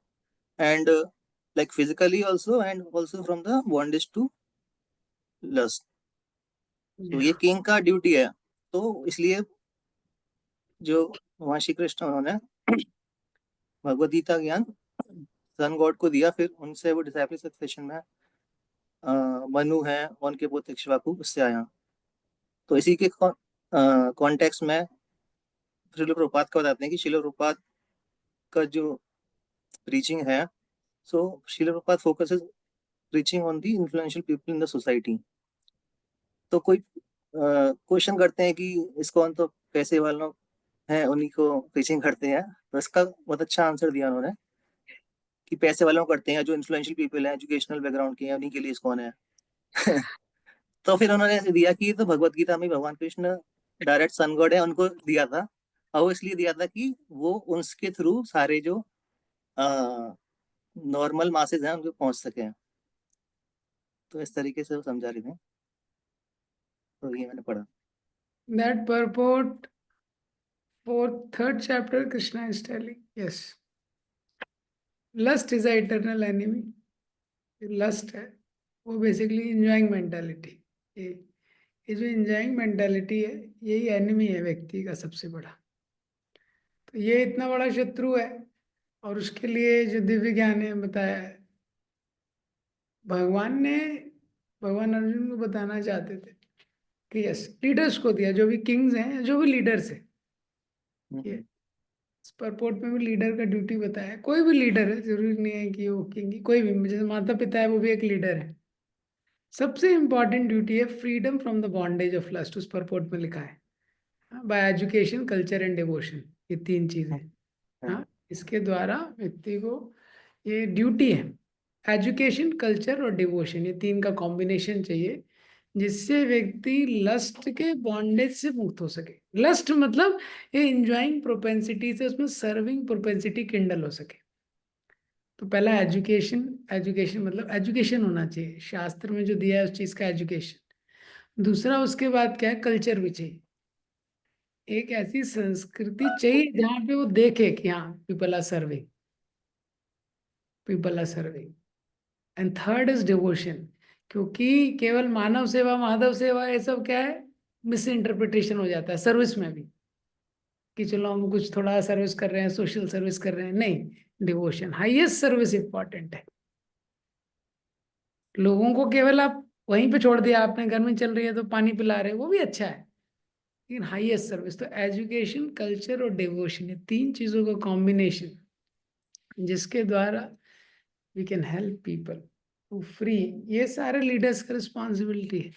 and like physically also and also from the bondage to lust. तो ये किंग का ड्यूटी है। तो इसलिए जो वहाँ श्री कृष्ण उन्होंने भगवद गीता ज्ञान सन गॉड को दिया, फिर उनसे वो डिसाइपल सक्सेशन में मनु है, उनके पुत्र इक्ष्वाकु उससे आया। तो इसी के कॉन्टेक्स्ट में श्रील प्रभुपाद का बताते हैं कि श्रील प्रभुपाद का जो प्रीचिंग है, so Srila Prabhupada focuses preaching on the influential people in the society. तो कोई क्वेश्चन करते हैं कि इस्कॉन तो पैसे वालों हैं, उन्हीं को प्रीचिंग करते हैं। तो इसका बहुत अच्छा आंसर दिया उन्होंने कि पैसे वालों करते हैं, जो इन्फ्लुएंशियल पीपल हैं, एजुकेशनल बैकग्राउंड के हैं, उन्हीं के लिए इस्कॉन है। तो फिर उन्होंने दिया कि तो भगवत गीता में भगवान कृष्ण डायरेक्ट सन गॉड है, उनको दिया था। और वो इसलिए दिया था कि वो उनके थ्रू सारे जो नॉर्मल मासेज हैं उनको पहुंच सके। तो इस तरीके से वो समझा रहे थे। तो ये मैंने पढ़ा। That purport, third chapter, Krishna is telling, yes. Lust is the eternal enemy. Lust है वो बेसिकली इंजॉइंग मेंटालिटी। ये जो इंजॉइंग मेंटालिटी है यही एनिमी है व्यक्ति का सबसे बड़ा। तो ये इतना बड़ा शत्रु है और उसके लिए जो दिव्य ज्ञान ने बताया है, भगवान अर्जुन को बताना चाहते थे कि यस लीडर्स को दिया, जो भी किंग्स हैं, जो भी लीडर्स है, ये इस परपोर्ट में भी लीडर का ड्यूटी बताया है। कोई भी लीडर है, जरूरी नहीं है कि वो किंग, कोई भी, जैसे माता पिता है वो भी एक लीडर है। सबसे इंपॉर्टेंट ड्यूटी है freedom from the bondage of lust, उस परपोर्ट में लिखा है, by education, culture and devotion, ये 3 चीजें। हाँ, इसके द्वारा व्यक्ति को ये ड्यूटी है, एजुकेशन, कल्चर और डिवोशन, ये 3 का कॉम्बिनेशन चाहिए जिससे व्यक्ति लस्ट के बॉन्डेज से मुक्त हो सके। लस्ट मतलब ये इंजॉइंग प्रोपेंसिटी से उसमें सर्विंग प्रोपेंसिटी किंडल हो सके। तो पहला एजुकेशन, एजुकेशन मतलब एजुकेशन होना चाहिए, शास्त्र में जो दिया है उस चीज का एजुकेशन। दूसरा उसके बाद क्या है, कल्चर भी चाहिए, एक ऐसी संस्कृति चाहिए जहाँ पे वो देखे कि हाँ people are serving, people are serving. And third is devotion, क्योंकि केवल मानव सेवा, माधव सेवा, ये सब क्या है, मिस इंटरप्रिटेशन हो जाता है सर्विस में भी, कि चलो हम कुछ थोड़ा सर्विस कर रहे हैं, सोशल सर्विस कर रहे हैं, नहीं, डिवोशन हाईएस्ट सर्विस इंपॉर्टेंट है। लोगों को केवल आप वहीं पे छोड़ दिया आपने, घर में चल रही है तो पानी पिला रहे, वो भी अच्छा है, लेकिन हाईएस्ट सर्विस तो एजुकेशन, कल्चर और डिवोशन, ये 3 चीजों का कॉम्बिनेशन जिसके द्वारा we can help people to free. ये सारे लीडर्स का रिस्पॉन्सिबिलिटी है।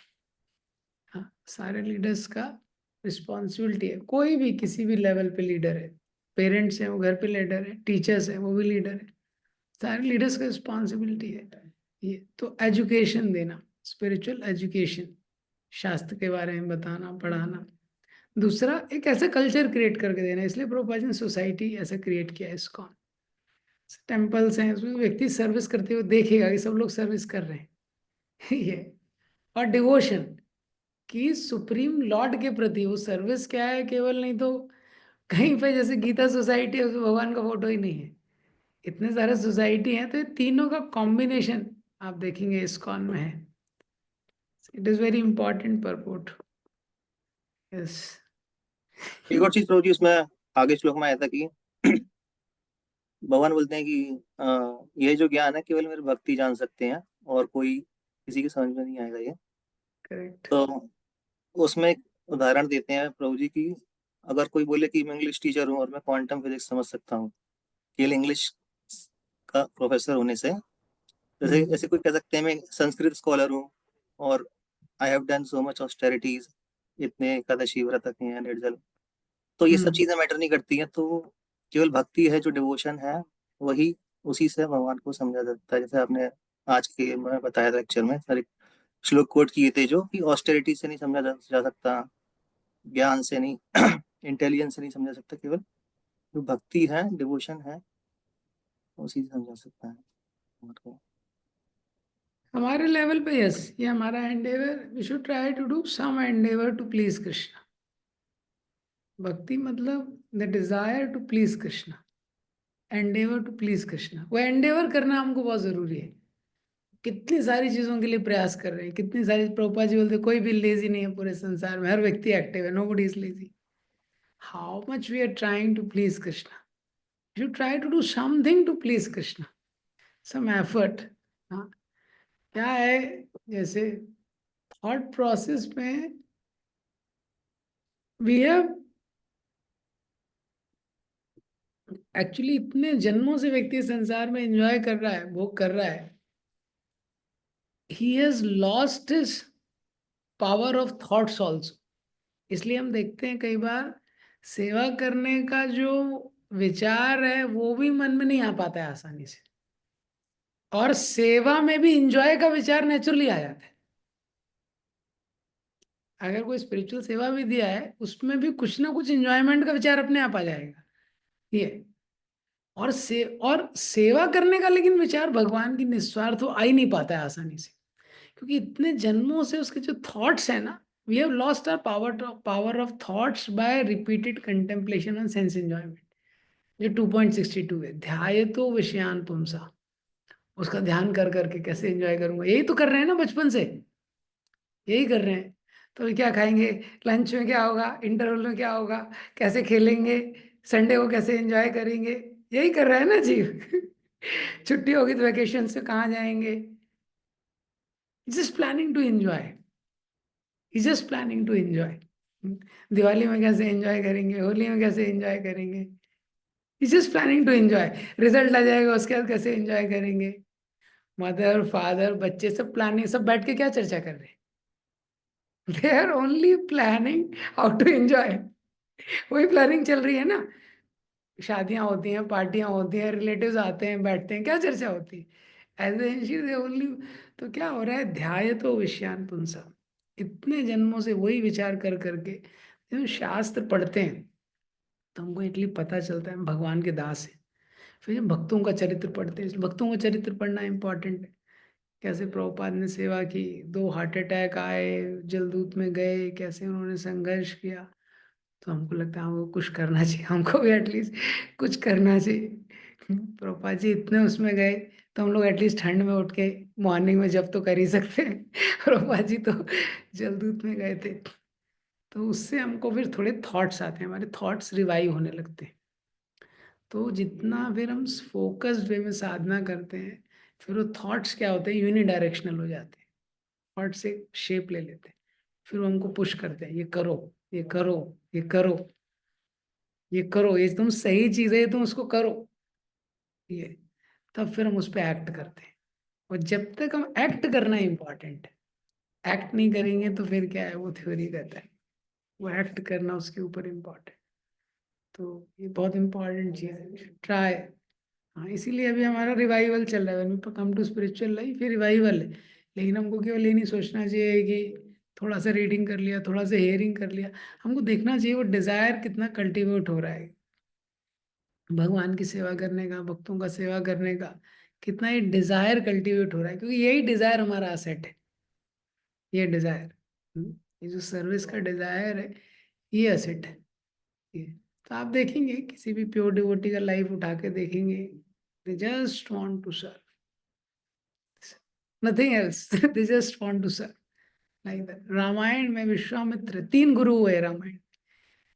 हाँ, सारे लीडर्स का रिस्पॉन्सिबिलिटी है, कोई भी किसी भी लेवल पे लीडर है, पेरेंट्स हैं वो घर पे लीडर है, टीचर्स हैं वो भी लीडर है, सारे लीडर्स का रिस्पॉन्सिबिलिटी है ये। तो एजुकेशन देना, स्पिरिचुअल एजुकेशन, शास्त्र के बारे में बताना, पढ़ाना। दूसरा एक ऐसा कल्चर क्रिएट करके देना, इसलिए प्रभुपाद जी ने सोसाइटी ऐसा क्रिएट किया है। ISKCON टेम्पल्स हैं, उसमें व्यक्ति सर्विस करते हुए देखेगा कि सब लोग सर्विस कर रहे हैं ये। और डिवोशन कि सुप्रीम लॉर्ड के प्रति वो सर्विस क्या है, केवल नहीं तो कहीं पे जैसे गीता सोसाइटी है उसमें भगवान का फोटो ही नहीं है, इतने सारे सोसाइटी हैं, तो ये तीनों का कॉम्बिनेशन आप देखेंगे ISKCON में है। It is very important purport. Yes, एक और चीज प्रभु जी उसमें आगे श्लोक में आया था कि भगवान बोलते हैं कि यह जो ज्ञान है केवल मेरे भक्ति जान सकते हैं और कोई किसी की समझ में नहीं आएगा ये। करेक्ट। तो उसमें एक उदाहरण देते हैं प्रभु जी की, अगर कोई बोले कि मैं इंग्लिश टीचर हूँ और मैं क्वांटम फिजिक्स समझ सकता हूँ, केवल इंग्लिश का प्रोफेसर होने से, जैसे जैसे कोई कह सकते हैं मैं संस्कृत स्कॉलर हूँ और I have done so much austerities, इतने एकादशी व्रत रखे हैं, निर्जल, तो ये सब चीजें मैटर नहीं करती हैं। तो केवल भक्ति है, जो डिवोशन है, वही, उसी से भगवान को समझा जाता है। जैसे आपने आज के मैं बताया था लेक्चर में सारे श्लोक कोट किए थे, जो कि ऑस्टेरिटी से नहीं समझा जा सकता, ज्ञान से नहीं इंटेलिजेंस से नहीं समझा सकता, केवल जो भक्ति है, डिवोशन है, उसी से समझा सकता है उनको। हमारे लेवल पे यस, ये हमारा endeavour, we should try to do some endeavour to please Krishna. भक्ति मतलब the desire to please Krishna, endeavour to please Krishna. वो एंडेवर करना हमको बहुत जरूरी है। कितनी सारी चीजों के लिए प्रयास कर रहे हैं, कितनी सारी, प्रभुपाद जी बोलते कोई भी लेजी नहीं है पूरे संसार में, हर व्यक्ति एक्टिव है, nobody is lazy. How much we are trying to please Krishna, you try to do something to please Krishna, some effort. हाँ, क्या है, जैसे थॉट प्रोसेस में वी हैव एक्चुअली, इतने जन्मों से व्यक्ति संसार में एंजॉय कर रहा है, भोग कर रहा है, he has lost his power of thoughts also। इसलिए हम देखते हैं कई बार सेवा करने का जो विचार है वो भी मन में नहीं आ पाता है आसानी से, और सेवा में भी इंजॉय का विचार नेचुरली आ जाता है। अगर कोई स्पिरिचुअल सेवा भी दिया है उसमें भी कुछ ना कुछ इंजॉयमेंट का विचार अपने आप आ जाएगा ये। और सेवा करने का लेकिन विचार भगवान की निस्वार्थ हो आ ही नहीं पाता है आसानी से, क्योंकि इतने जन्मों से उसके जो थॉट्स है ना, We have lost our power of thoughts by repeated contemplation and sense enjoyment. जो 2.62 है, ध्यायतो विषयान पुंसा, उसका ध्यान कर करके कैसे एंजॉय करूंगा, यही तो कर रहे हैं ना बचपन से, यही कर रहे हैं। तो क्या खाएंगे, लंच में क्या होगा, इंटरवल में क्या होगा, कैसे खेलेंगे, संडे को कैसे एंजॉय करेंगे, यही कर रहे हैं ना जीव। छुट्टी होगी तो वेकेशन से कहाँ जाएंगे, just planning to enjoy, just planning to enjoy. Diwali में कैसे एंजॉय करेंगे, होली में कैसे एंजॉय करेंगे, just planning to enjoy. Result आ जाएगा उसके बाद कैसे एंजॉय करेंगे। मदर फादर बच्चे सब प्लानिंग, सब बैठ के क्या चर्चा कर रहे हैं, they are only planning how to enjoy, वही प्लानिंग चल रही है ना। शादियां होती हैं, पार्टियां होती हैं, रिलेटिव्स आते हैं, बैठते हैं, क्या चर्चा होती है, एज ओनली। तो क्या हो रहा है, ध्याय तो विषयान पुंसा, इतने जन्मों से वही विचार कर करके जब शास्त्र पढ़ते हैं तो हमको इतनी पता चलता है हम भगवान के दास हैं। फिर जब भक्तों का चरित्र पढ़ते हैं, भक्तों का चरित्र पढ़ना इम्पोर्टेंट है। कैसे प्रभुपाद ने सेवा की, 2 हार्ट अटैक आए, जलदूत में गए, कैसे उन्होंने संघर्ष किया। तो हमको लगता है हमको कुछ करना चाहिए, हमको भी एटलीस्ट कुछ करना चाहिए। प्रभुपाद जी इतने उसमें गए, तो हम लोग एटलीस्ट ठंड में उठ के मॉर्निंग में जब तो कर ही सकते हैं। प्रभुपाद जी तो जलदूत में गए थे। तो उससे हमको फिर थोड़े थॉट्स आते हैं, हमारे थॉट्स रिवाइव होने लगते हैं। तो जितना फिर हम फोकस्ड वे में साधना करते हैं, फिर वो थॉट्स क्या होते हैं, यूनिडायरेक्शनल हो जाते हैं, थॉट से शेप ले लेते हैं। फिर वो हमको पुश करते हैं, ये करो, ये करो, ये करो, ये करो, ये तुम सही चीज है, तुम उसको करो, ये। तब फिर हम उस पर एक्ट करते हैं। और जब तक हम एक्ट करना इंपॉर्टेंट है, एक्ट नहीं करेंगे तो फिर क्या है, वो थ्योरी कहता है, वो एक्ट करना उसके ऊपर इम्पोर्टेंट। तो ये बहुत इम्पोर्टेंट चीज़ है, ट्राई। हाँ, इसीलिए अभी हमारा रिवाइवल चल रहा है, when we come to spiritual life, ये रिवाइवल है। लेकिन हमको केवल ये नहीं सोचना चाहिए कि थोड़ा सा रीडिंग कर लिया, थोड़ा सा हेयरिंग कर लिया। हमको देखना चाहिए वो डिजायर कितना कल्टीवेट हो रहा है, भगवान की सेवा करने का, भक्तों का सेवा करने का, कितना ये डिजायर कल्टीवेट हो रहा है। क्योंकि यही डिजायर हमारा असेट है, ये डिजायर, ये जो सर्विस का डिजायर है, ये असेट है ये। तो आप देखेंगे किसी भी प्योर डिवोटी का लाइफ उठा के देखेंगे, they just want to serve, nothing else. They just want to serve, like that. Ramayana में विश्वामित्र 3 गुरु हुए रामायण।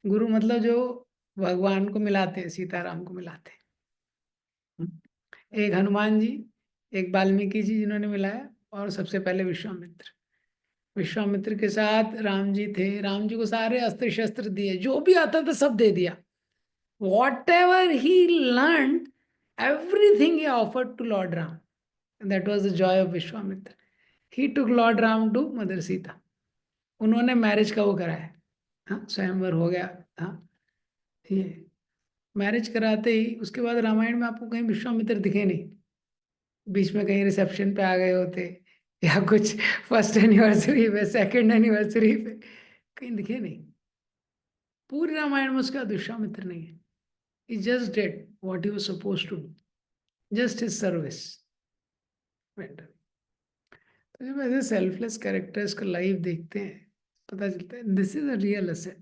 गुरु मतलब जो भगवान को मिलाते हैं, सीताराम को मिलाते हैं। एक हनुमान जी, एक वाल्मीकि जी जिन्होंने मिलाया, और सबसे पहले विश्वामित्र। विश्वामित्र के साथ राम जी थे, राम जी को सारे अस्त्र शस्त्र दिए, जो भी आता था सब दे दिया। Whatever he learned, everything he offered to Lord Ram. And that was the joy of Vishwamitra. He took Lord Ram to Mother Sita. उन्होंने मैरिज का वो कराया, हाँ, स्वयंवर हो गया। हाँ, ये मैरिज कराते ही उसके बाद रामायण में आपको कहीं विश्वामित्र दिखे नहीं। बीच में कहीं रिसेप्शन पे आ गए होते, या कुछ फर्स्ट एनिवर्सरी पे, सेकंड एनिवर्सरी पे, कहीं दिखे नहीं। पूरी रामायण में उसका विश्वामित्र नहीं है। He just did what he was supposed to do, just his service. तो जब ऐसे सेल्फलेस कैरेक्टर्स का लाइफ देखते हैं, पता चलता है this is a real asset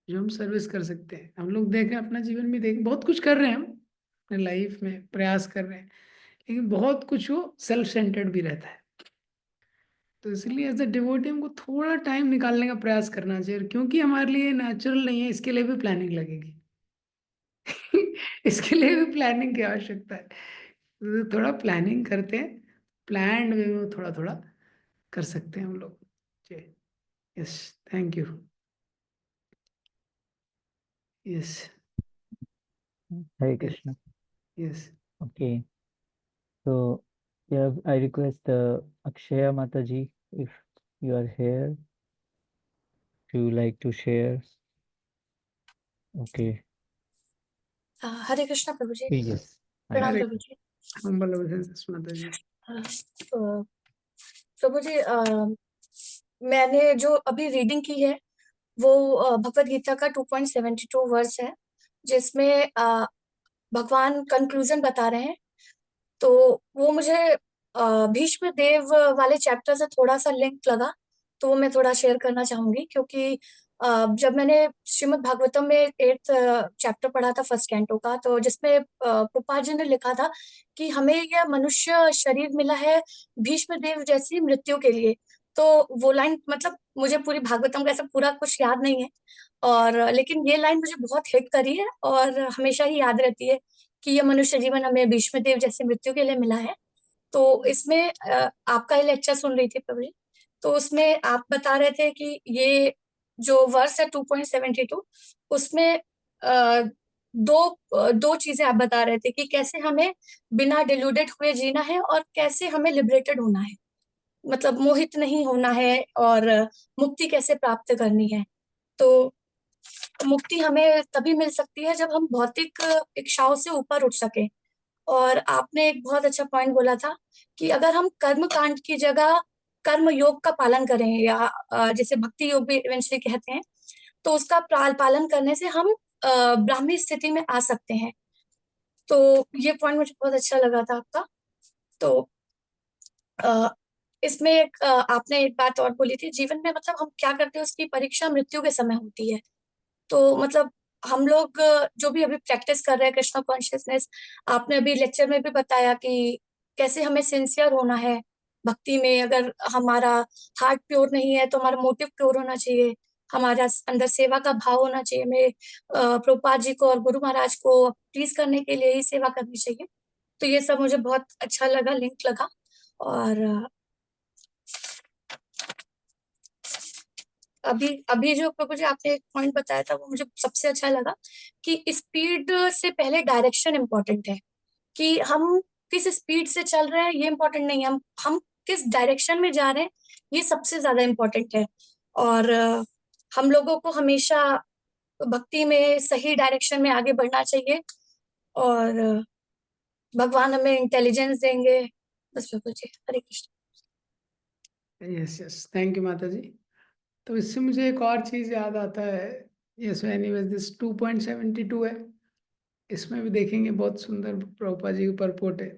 जो हम सर्विस कर सकते हैं। हम लोग देख रहे हैं अपना जीवन में, देख बहुत कुछ कर रहे हैं हम अपने लाइफ में, प्रयास कर रहे हैं, लेकिन बहुत कुछ वो सेल्फ सेंटर्ड भी रहता है। तो इसलिए एज अ डिवोटी हमको थोड़ा टाइम निकालने का प्रयास करना चाहिए, क्योंकि हमारे लिए नेचुरल नहीं है, इसके लिए भी प्लानिंग लगेगी। इसके लिए भी प्लानिंग की आवश्यकता है। तो थोड़ा प्लानिंग करते हैं, प्लान्ड वे में थोड़ा थोड़ा कर सकते हैं हम लोग। Yes, thank you. Yes, Hare Krishna. Yes. Okay. So, yeah, I request Akshaya Mataji, if you are here, do you like to share? Okay. Hare Krishna Prabhu ji. Yes. प्रणाम हरे प्रभु जी। हम्बल ओबेसेंस माता जी। प्रभु जी, मैंने जो अभी रीडिंग की है वो भगवत गीता का 2.72 वर्स है, जिसमें भगवान कंक्लूजन बता रहे हैं। तो वो मुझे भीष्म देव वाले चैप्टर से थोड़ा सा लिंक लगा, तो वो मैं थोड़ा शेयर करना चाहूंगी, क्योंकि जब मैंने श्रीमद् भागवतम में 8th चैप्टर पढ़ा था फर्स्ट कैंटो का, तो जिसमें प्रभुपाद जी ने लिखा था कि हमें यह मनुष्य शरीर मिला है भीष्म देव जैसी मृत्यु के लिए। तो वो लाइन, मतलब मुझे पूरी भागवतम का ऐसा पूरा कुछ याद नहीं है, और लेकिन ये लाइन मुझे बहुत हिट करी है और हमेशा ही याद रहती है कि ये मनुष्य जीवन हमें भीष्म देव जैसी मृत्यु के लिए मिला है। तो इसमें आपका ही लेक्चर सुन रही थी प्रभु जी, तो उसमें आप बता रहे थे कि ये जो वर्स है 2.72, उसमें दो चीजें आप बता रहे थे कि कैसे हमें बिना डिल्यूडेड हुए जीना है और कैसे हमें लिबरेटेड होना है, मतलब मोहित नहीं होना है, और मुक्ति कैसे प्राप्त करनी है। तो मुक्ति हमें तभी मिल सकती है जब हम भौतिक इच्छाओं से ऊपर उठ सके। और आपने एक बहुत अच्छा पॉइंट बोला था कि अगर हम कर्म कांड की जगह कर्म योग का पालन करें, या जिसे भक्ति योग भी इवेंचुअली कहते हैं, तो उसका पालन करने से हम ब्राह्मी स्थिति में आ सकते हैं। तो ये पॉइंट मुझे बहुत अच्छा लगा था आपका। तो अ, इसमें आपने एक बात और बोली थी, जीवन में मतलब हम क्या करते हैं उसकी परीक्षा मृत्यु के समय होती है। तो मतलब हम लोग जो भी अभी प्रैक्टिस कर रहे हैं कृष्णा कॉन्शियसनेस, आपने अभी लेक्चर में भी बताया कि कैसे हमें सिंसियर होना है भक्ति में। अगर हमारा हार्ट प्योर नहीं है तो हमारा मोटिव प्योर होना चाहिए, हमारा अंदर सेवा का भाव होना चाहिए, हमें प्रभुपाद जी को और गुरु महाराज को प्लीज करने के लिए ही सेवा करनी चाहिए। तो ये सब मुझे बहुत अच्छा लगा, लिंक लगा। और अभी अभी जो प्रभु जी आपने एक पॉइंट बताया था वो मुझे सबसे अच्छा लगा कि स्पीड से पहले डायरेक्शन इम्पोर्टेंट है, कि हम किस स्पीड से चल रहे हैं ये इम्पोर्टेंट नहीं है, हम किस डायरेक्शन में जा रहे हैं ये सबसे ज्यादा इम्पोर्टेंट है। और हम लोगों को हमेशा भक्ति में सही डायरेक्शन में आगे बढ़ना चाहिए, और भगवान हमें इंटेलिजेंस देंगे। बस प्रभु जी, Hare Krishna. Yes yes, thank you माता जी। तो इससे मुझे एक और चीज़ याद आता है। यस एनीवेज, दिस 2.72 है, इसमें भी देखेंगे बहुत सुंदर प्रभुपाद जी का परपोट है।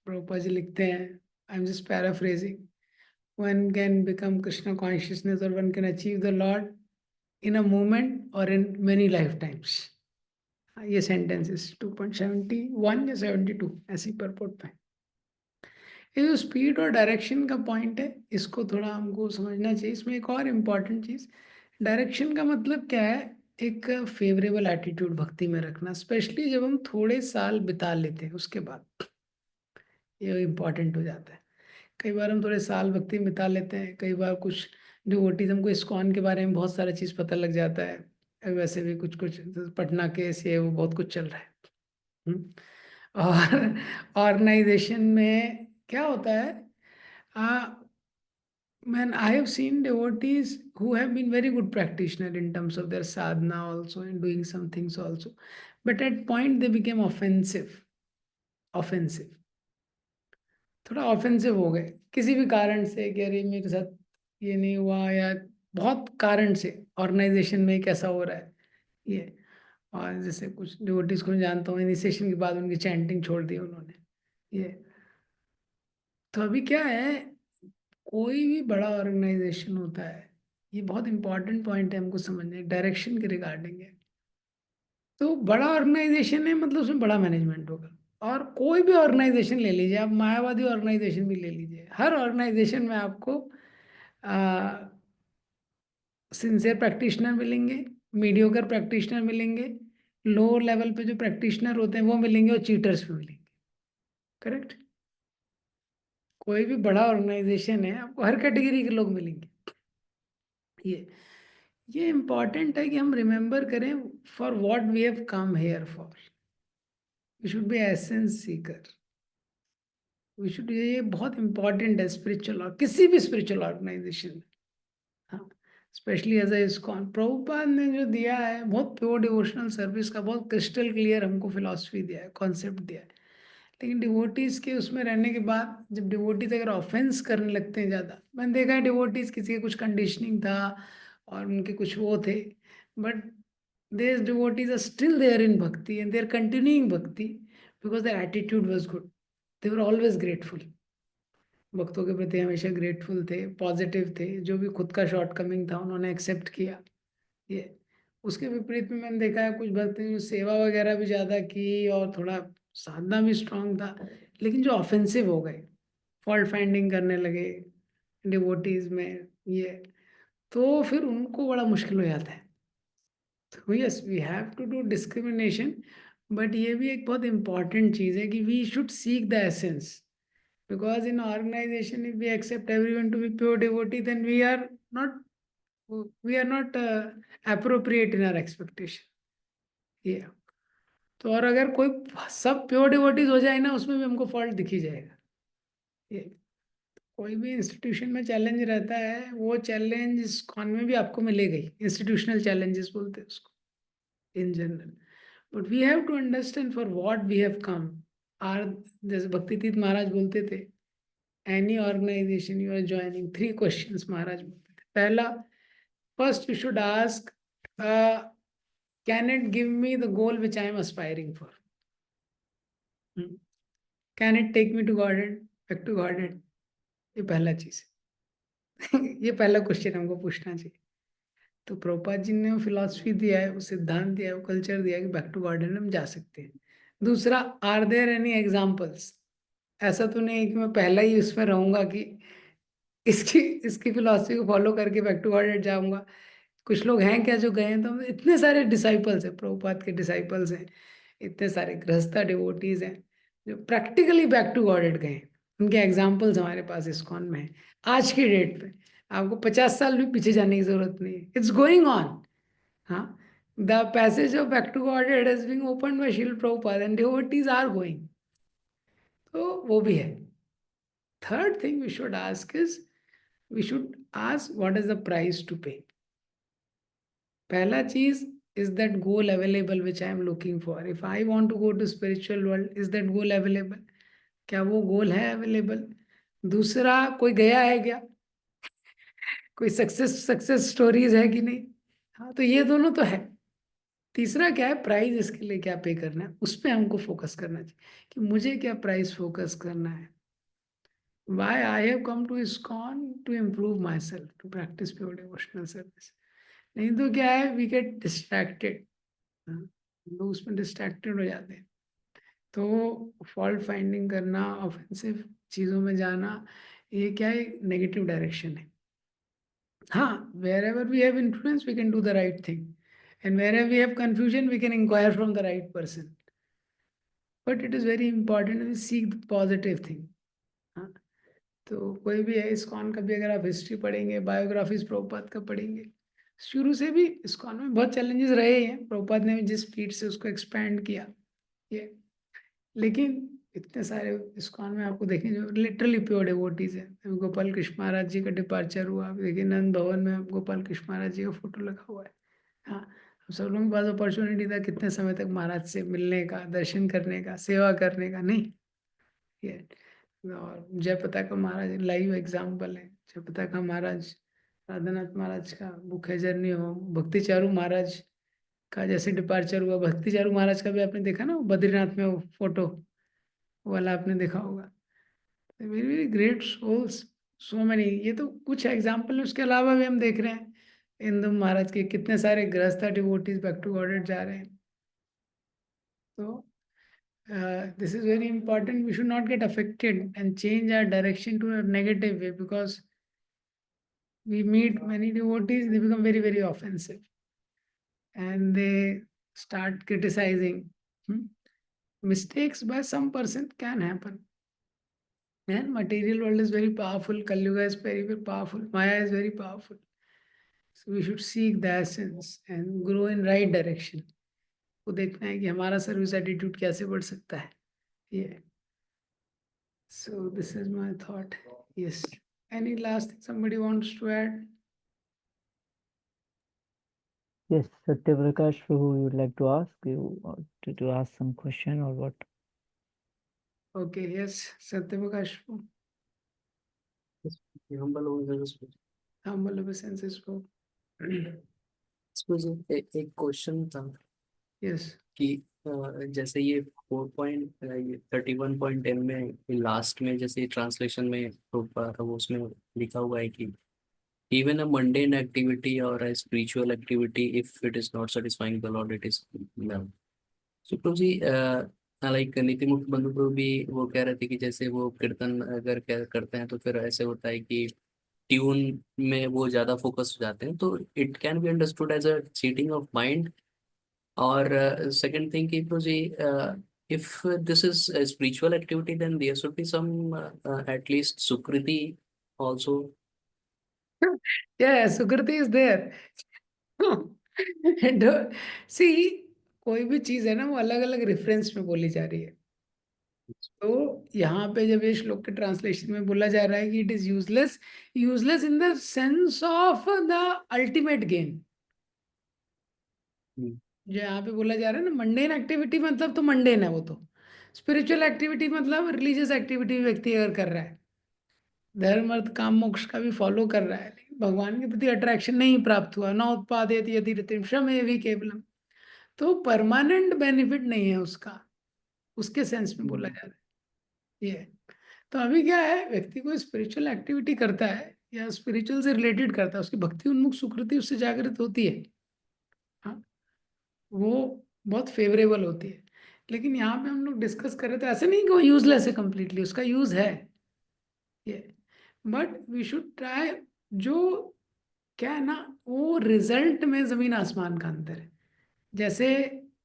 प्रभुपाद जी लिखते हैं, I am just paraphrasing, one can become Krishna consciousness और one can achieve the lord in a moment और इन मेनी लाइफ टाइम्स। ये सेंटेंसेस 2.71 या 72 ऐसी परपोट पे। ये जो स्पीड और डायरेक्शन का पॉइंट है, इसको थोड़ा हमको समझना चाहिए। इसमें एक और इम्पॉर्टेंट चीज़, डायरेक्शन का मतलब क्या है, एक फेवरेबल एटीट्यूड भक्ति में रखना, स्पेशली जब हम थोड़े साल बिता लेते हैं उसके बाद ये इम्पॉर्टेंट हो जाता है। कई बार हम थोड़े साल भक्ति में बिता लेते हैं, कई बार कुछ डिवोटीज हमको इस्कॉन के बारे में बहुत सारा चीज़ पता लग जाता है, वैसे भी कुछ कुछ पटना केस ये वो बहुत कुछ चल रहा है। और ऑर्गेनाइजेशन में क्या होता है, man, I have seen devotees who have been very good practitioner in terms of their sadhana also and doing some things also, but at point they became offensive, थोड़ा ऑफेंसिव हो गए किसी भी कारण से कि अरे मेरे साथ ये नहीं हुआ, या बहुत कारण से ऑर्गेनाइजेशन में कैसा हो रहा है ये। और जैसे कुछ डिवोटीज को मैं जानता हूँ, इनिशिएशन के बाद उनकी चैंटिंग छोड़ दी उन्होंने ये। तो अभी क्या है, कोई भी बड़ा ऑर्गेनाइजेशन होता है, ये बहुत इंपॉर्टेंट पॉइंट है हमको समझने, डायरेक्शन के रिगार्डिंग है। तो बड़ा ऑर्गेनाइजेशन है मतलब उसमें बड़ा मैनेजमेंट होगा। और कोई भी ऑर्गेनाइजेशन ले लीजिए आप, मायावादी ऑर्गेनाइजेशन भी ले लीजिए, हर ऑर्गेनाइजेशन में आपको सिंसियर प्रैक्टिशनर मिलेंगे, मीडियोकर प्रैक्टिशनर मिलेंगे, लो लेवल पे जो प्रैक्टिशनर होते हैं वो मिलेंगे, और चीटर्स भी मिलेंगे। करेक्ट? कोई भी बड़ा ऑर्गेनाइजेशन है आपको हर कैटेगरी के लोग मिलेंगे। ये इम्पॉर्टेंट है कि हम रिमेंबर करें for what we have come here for. We should be essence seeker, we should, ये बहुत इंपॉर्टेंट है स्पिरिचुअल और किसी भी स्पिरिचुअल ऑर्गेनाइजेशन में। हाँ, specially as a ISKCON, Prabhupada ने जो दिया है बहुत प्योर डिवोशनल सर्विस का, बहुत क्रिस्टल क्लियर हमको फिलॉसफी दिया है, कॉन्सेप्ट दिया है। लेकिन डिवोटीज के उसमें रहने के बाद जब डिवोटीज अगर ऑफेंस करने लगते हैं ज़्यादा, मैंने देखा है डिवोटीज किसी का कुछ कंडीशनिंग था और उनके कुछ वो थे, but these devotees are still there in bhakti and they are continuing bhakti because their attitude was good. They were always grateful. भक्तों के प्रति हमेशा ग्रेटफुल थे, पॉजिटिव थे, जो भी खुद का शॉर्टकमिंग था उन्होंने एक्सेप्ट किया। ये उसके विपरीत में मैंने देखा है कुछ भक्त ने जो सेवा वगैरह भी ज़्यादा की और थोड़ा साधना भी स्ट्रांग था, लेकिन जो ऑफेंसिव हो गए, फॉल्ट फाइंडिंग करने लगे डिवोटीज में, ये तो फिर उनको बड़ा मुश्किल हो जाता है। तो yes, we have to do discrimination, but ये भी एक बहुत इंपॉर्टेंट चीज़ है कि we should seek the essence, because in organization if we accept everyone to be pure devotee, then we are not appropriate in our expectation। ये तो और अगर कोई सब प्योर डिवोटीज हो जाए ना, उसमें भी हमको फॉल्ट दिखी जाएगा। ये कोई भी इंस्टीट्यूशन में चैलेंज रहता है, वो चैलेंज इस्कॉन में भी आपको मिलेगा ही। इंस्टीट्यूशनल चैलेंजेस बोलते हैं उसको in general, but we have to understand for what we have come. आर, जैसे भक्तितीर्थ महाराज बोलते थे, any organization you are joining, 3 questions Maharaj बोलते थे। पहला, first you should ask, can it give me the goal which I am aspiring for? Can it take me to godhead, back to godhead? ये पहला चीज ये पहला क्वेश्चन हमको पूछना चाहिए। तो प्रभुपाद जी ने वो फिलॉसफी दिया है, वो सिद्धांत दिया है, वो कल्चर दिया है कि बैक टू गॉडेड हम जा सकते हैं। दूसरा, आर देयर एनी एग्जाम्पल्स? ऐसा तो नहीं है कि मैं पहला ही उसमें रहूंगा कि इसकी इसकी फिलॉसफी को फॉलो करके बैक टू गॉडेड जाऊंगा। कुछ लोग हैं क्या जो गए हैं? तो इतने सारे डिसाइपल्स हैं, प्रभुपाद के डिसाइपल्स हैं, इतने सारे गृहस्था डिवोटीज हैं जो प्रैक्टिकली बैक टू गॉडेड गए हैं। उनके एग्जाम्पल्स हमारे पास इस्कॉन में हैं। आज की डेट पे आपको 50 साल भी पीछे जाने की जरूरत नहीं है, इट्स गोइंग ऑन। हाँ, the passage of back to Godhead is being opened by Srila Prabhupada and devotees are going. तो वो भी है। Third thing we should ask is, we should ask what is the price to pay। पहला चीज, is that goal available which I am looking for? If I want to go to spiritual world, is that goal available? क्या वो गोल है अवेलेबल? दूसरा, कोई गया है क्या? कोई सक्सेस स्टोरीज है कि नहीं? हाँ, तो ये दोनों तो है। तीसरा क्या है, प्राइस, इसके लिए क्या पे करना है, उस पर हमको फोकस करना चाहिए कि मुझे क्या प्राइस फोकस करना है। Why I have come to ISKCON? To improve myself, to practice pure devotional service। नहीं तो क्या है, we get distracted, लोग उसमें डिस्ट्रैक्टेड हो जाते हैं। तो फॉल्ट फाइंडिंग करना, ऑफेंसिव चीज़ों में जाना, ये क्या है, नेगेटिव डायरेक्शन है। हाँ, wherever we have influence we can do the right thing, and wherever we have confusion we can inquire from the right person, but it is very important we seek the positive thing. हाँ, तो कोई भी है इस्कॉन का भी अगर आप हिस्ट्री पढ़ेंगे, बायोग्राफीज प्रभुपाद का पढ़ेंगे, शुरू से भी इस्कॉन में बहुत चैलेंजेस रहे हैं। प्रभुपाद ने भी जिस स्पीड से उसको एक्सपैंड किया ये, लेकिन इतने सारे इस्कॉन में आपको देखें जो लिटरली प्योर डिवोटीज हैं। गोपाल कृष्ण महाराज जी का डिपार्चर हुआ, आप देखिए नंद भवन में गोपाल कृष्ण महाराज जी का फोटो लगा हुआ है। हाँ, हम सब लोगों के पास अपॉर्चुनिटी था कितने समय तक महाराज से मिलने का, दर्शन करने का, सेवा करने का, नहीं ये। और जयपताका महाराज लाइव एग्जाम्पल है। जयपताका महाराज, राधानाथ महाराज का बुक है जर्नी हो, भक्ति चारू महाराज का जैसे डिपार्चर हुआ, भक्ति चारू महाराज का भी आपने देखा ना, वो बद्रीनाथ में वो फोटो वाला आपने देखा होगा। Very very great souls, so many. ये तो कुछ एग्जाम्पल है, उसके अलावा भी हम देख रहे हैं इंदु महाराज के कितने सारे गृहस्था डिवोटीज बैक टू गॉडेड जा रहे हैं। तो this is very important. We should not get affected and change our direction to a negative way, because we meet many devotees, they become very, very offensive and they start criticizing. Mistakes by some person can happen. And material world is very powerful. Kali Yuga is very, very powerful. Maya is very powerful. So we should seek the essence and grow in right direction. वो देखना है कि हमारा सर्विस एटीट्यूड कैसे बढ़ सकता है ये। So this is my thought. Yes. Any last thing somebody wants to add? Yes, Satyaprakash Prabhu, you would like to ask you or to ask some question or what? Okay, yes, Satyaprakash. humble ourselves. Humble obeisances for मुझे एक क्वेश्चन था yes. कि जैसे ये 31.10 में लास्ट में जैसे ट्रांसलेशन में वो उसमें लिखा हुआ है कि even a mundane activity or a spiritual activity, if it is not satisfying the Lord, it is love. So Prabhu ji like नीति मुक्त बंधु प्रभु भी वो कह रहे थे कि जैसे वो कीर्तन अगर करते हैं तो फिर ऐसे होता है कि ट्यून में वो ज्यादा फोकस हो जाते हैं, तो it can be understood as a cheating of mind. और सेकंड थिंग कि प्रभु जी if this is a spiritual activity, then there should be some at least sukriti also. Yeah, Sukriti is there. See, कोई भी चीज है ना वो अलग अलग रेफरेंस में बोली जा रही है। तो यहाँ पे जब ये श्लोक के ट्रांसलेशन में बोला जा रहा है कि it is useless, useless in the sense of the ultimate gain. जो यहाँ पे बोला जा रहा है ना, मंडेन एक्टिविटी मतलब तो मंडेन है वो तो। स्पिरिचुअल एक्टिविटी मतलब रिलीजियस एक्टिविटी व्यक्ति अगर कर रहा है, धर्म अर्थ काम मोक्ष का भी फॉलो कर रहा है, लेकिन भगवान के प्रति अट्रैक्शन नहीं प्राप्त हुआ, न उत्पादयति यदि रतिम श्रमेवि केवलम, तो परमानेंट बेनिफिट नहीं है उसका, उसके सेंस में बोला जा रहा है ये। तो अभी क्या है, व्यक्ति कोई स्पिरिचुअल एक्टिविटी करता है या स्पिरिचुअल से रिलेटेड करता है, उसकी भक्ति उन्मुख सुकृति उससे जागृत होती है, हाँ, वो बहुत फेवरेबल होती है। लेकिन यहाँ पे हम लोग डिस्कस कर रहे थे, ऐसे नहीं कि वो यूजलेस है कंप्लीटली, उसका यूज है ये, बट वी शुड ट्राई। जो क्या है ना, वो रिजल्ट में जमीन आसमान का अंतर है। जैसे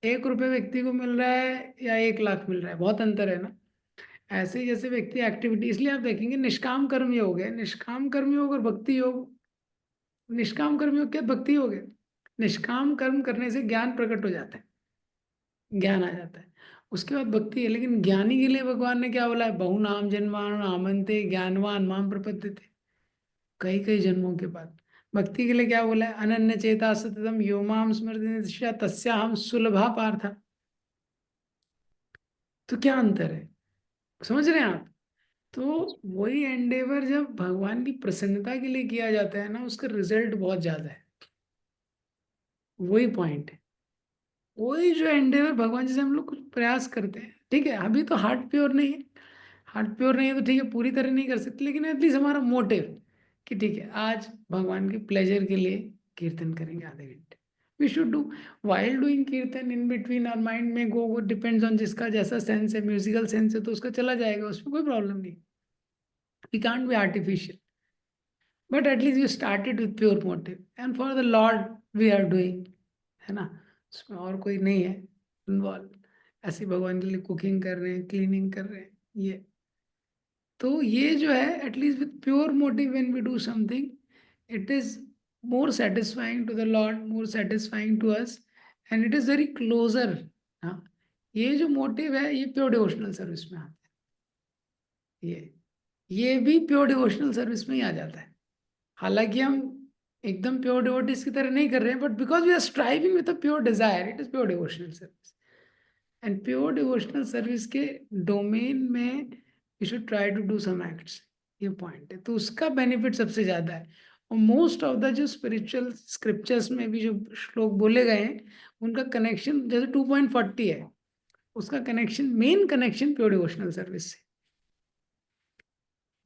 1 रुपये व्यक्ति को मिल रहा है या 1 लाख मिल रहा है, बहुत अंतर है ना। ऐसे ही जैसे व्यक्ति एक्टिविटी, इसलिए आप देखेंगे निष्काम कर्म योग है, निष्काम कर्म योग और भक्ति योग। निष्काम कर्म योग क्या, भक्ति योग है। निष्काम कर्म करने से ज्ञान प्रकट हो जाता है, ज्ञान आ जाता है, उसके बाद भक्ति है। लेकिन ज्ञानी के लिए भगवान ने क्या बोला है, बहु नाम जन्मान आमंते ज्ञानवान माम प्रपद्यते, कई कई जन्मों के बाद। भक्ति के लिए क्या बोला है, अनन्य चेता सततम यो माम स्मृति तस्याहम सुलभा पार्था। तो क्या अंतर है, समझ रहे हैं आप। तो वही एंडेवर जब भगवान की प्रसन्नता के लिए किया जाता है ना, उसका रिजल्ट बहुत ज्यादा है। वही पॉइंट है, वही जो एंडेवर भगवान, जैसे हम लोग कुछ प्रयास करते हैं, ठीक है, अभी तो हार्ट प्योर नहीं है, हार्ट प्योर नहीं है तो ठीक है, पूरी तरह नहीं कर सकते, लेकिन एटलीस्ट हमारा मोटिव कि ठीक है आज भगवान के प्लेजर के लिए कीर्तन करेंगे आधे घंटे। We should do, while doing kirtan in between our mind में गो डिपेंड्स ऑन जिसका जैसा सेंस है, म्यूजिकल सेंस है तो उसका चला जाएगा, उसमें कोई प्रॉब्लम नहीं। We can't be artificial, but at least you started with pure motive and for the lord we are doing, है ना, उसमें और कोई नहीं है इन्वॉल्व। ऐसे भगवान के लिए कुकिंग कर रहे हैं, क्लीनिंग कर रहे हैं ये। तो ये जो है at least with pure motive when we do something, it is more satisfying to the lord, more satisfying to us, and it is very closer. हाँ, ये जो मोटिव है ये प्योर डिवोशनल सर्विस में आता है, ये भी प्योर डिवोशनल सर्विस में ही आ जाता है। हालांकि हम एकदम प्योर डिवोटीज की तरह नहीं कर रहे हैं, but because we are striving with a pure desire, it is pure devotional service. And pure devotional service के डोमेन में you should try to do some acts, ये पॉइंट है। तो उसका बेनिफिट सबसे ज्यादा है। और मोस्ट ऑफ द जो स्पिरिचुअल स्क्रिप्चर्स में भी जो श्लोक बोले गए हैं, उनका कनेक्शन जैसे 2.40 है, उसका connection, main connection pure devotional service से।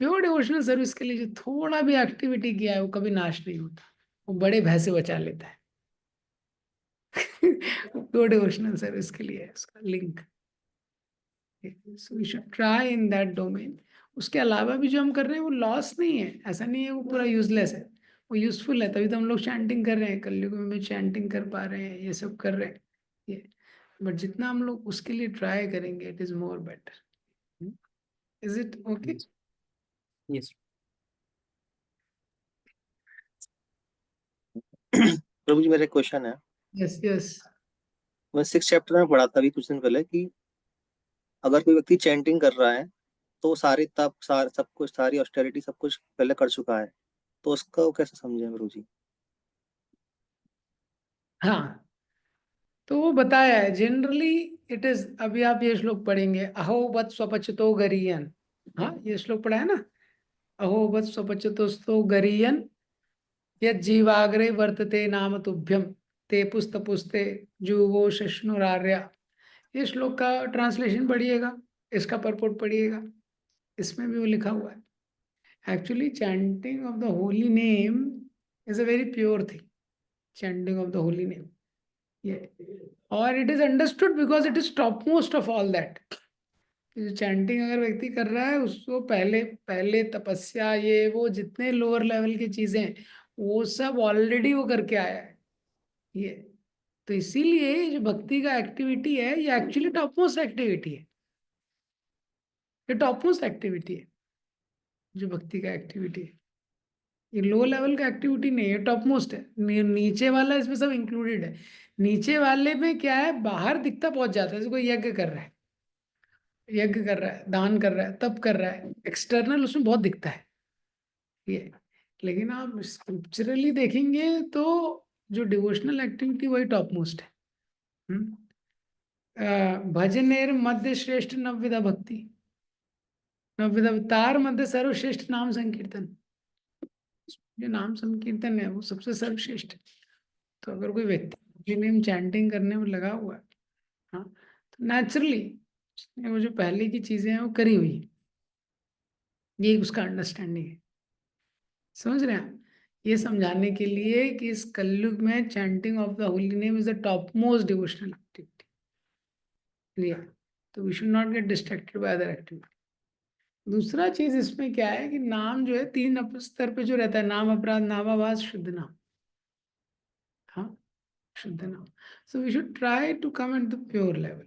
प्योर डिवोशनल सर्विस के लिए जो थोड़ा भी एक्टिविटी किया है वो कभी नाश नहीं होता, वो बड़े भैंसे बचा लेता है। प्योर डिवोशनल सर्विस के लिए है उसका link. So we should try in that domain. उसके अलावा भी जो हम कर रहे हैं वो लॉस नहीं है, ऐसा नहीं है वो पूरा यूजलेस है, वो यूजफुल है। तभी तो हम लोग चैंटिंग कर रहे हैं, कलयुग में चैंटिंग कर पा रहे हैं, ये सब कर रहे हैं ये। बट जितना हम लोग उसके लिए ट्राई करेंगे, it is more better. Is it okay? Yes. प्रभु जी मेरा क्वेश्चन है, यस यस। मैं 6th चैप्टर में पढ़ा था अभी कुछ दिन पहले कि अगर कोई व्यक्ति चैंटिंग कर रहा है तो सारे तप सब कुछ, सारी ऑस्टेरिटी सब कुछ पहले कर चुका है, तो उसका वो कैसे समझे प्रभु जी? हाँ, तो वो बताया है जनरली इट इज। अभी आप ये श्लोक पढ़ेंगे, अहो वत् स्वपचतो गरीयन। हाँ, ये श्लोक पढ़ा है ना, अहो वत् स्वपचतोस्तो गरीयन यद जीवाग्रे वर्तते नाम तुभ्यम ते पुस्त पुस्ते जुवो शश्नुरार्या ये श्लोक का ट्रांसलेशन पढ़िएगा, इसका परपोर्ट पढ़िएगा, इसमें भी वो लिखा हुआ है। Actually, chanting of the holy name is a very pure thing. Chanting of the holy name. Yeah. Or it is understood because it is topmost of all that. जो चैंटिंग अगर व्यक्ति कर रहा है उसको पहले पहले तपस्या ये वो जितने लोअर लेवल की चीजें हैं, वो सब ऑलरेडी वो करके आया है ये। तो इसीलिए जो भक्ति का एक्टिविटी है ये एक्चुअली टॉपमोस्ट एक्टिविटी है, ये टॉपमोस्ट एक्टिविटी है जो भक्ति का एक्टिविटी है। ये लो लेवल का एक्टिविटी नहीं है, टॉप मोस्ट है। नीचे वाला इसमें सब इंक्लूडेड है। नीचे वाले में क्या है, बाहर दिखता पहुंच जाता है, जैसे कोई यज्ञ कर रहा है, यज्ञ कर रहा है, दान कर रहा है, तप कर रहा है, एक्सटर्नल उसमें बहुत दिखता है ये। लेकिन आप स्क्रिप्चरली देखेंगे तो जो डिवोशनल एक्टिविटी वही टॉप मोस्ट है। भजनेर मध्य श्रेष्ठ नवविधा भक्ति, नवविधा तार मध्य सर्वश्रेष्ठ नाम संकीर्तन। जो नाम संकीर्तन है वो सबसे सर्वश्रेष्ठ है। तो अगर कोई व्यक्ति नेम चैंटिंग करने में लगा हुआ है, हाँ, तो नेचुरली वो जो पहले की चीजें हैं वो करी हुई है, ये उसका अंडरस्टैंडिंग है। समझ रहे हैं आप? ये समझाने के लिए कि इस कलयुग में chanting of the holy name is the top most devotional activity. Clear? तो we should not get distracted by other activity. दूसरा चीज इसमें क्या है कि नाम जो है 3 स्तर पे जो रहता है, नाम अपराध, नामाभास, शुद्ध नाम। हाँ, शुद्ध नाम। So we should try to come at the pure level,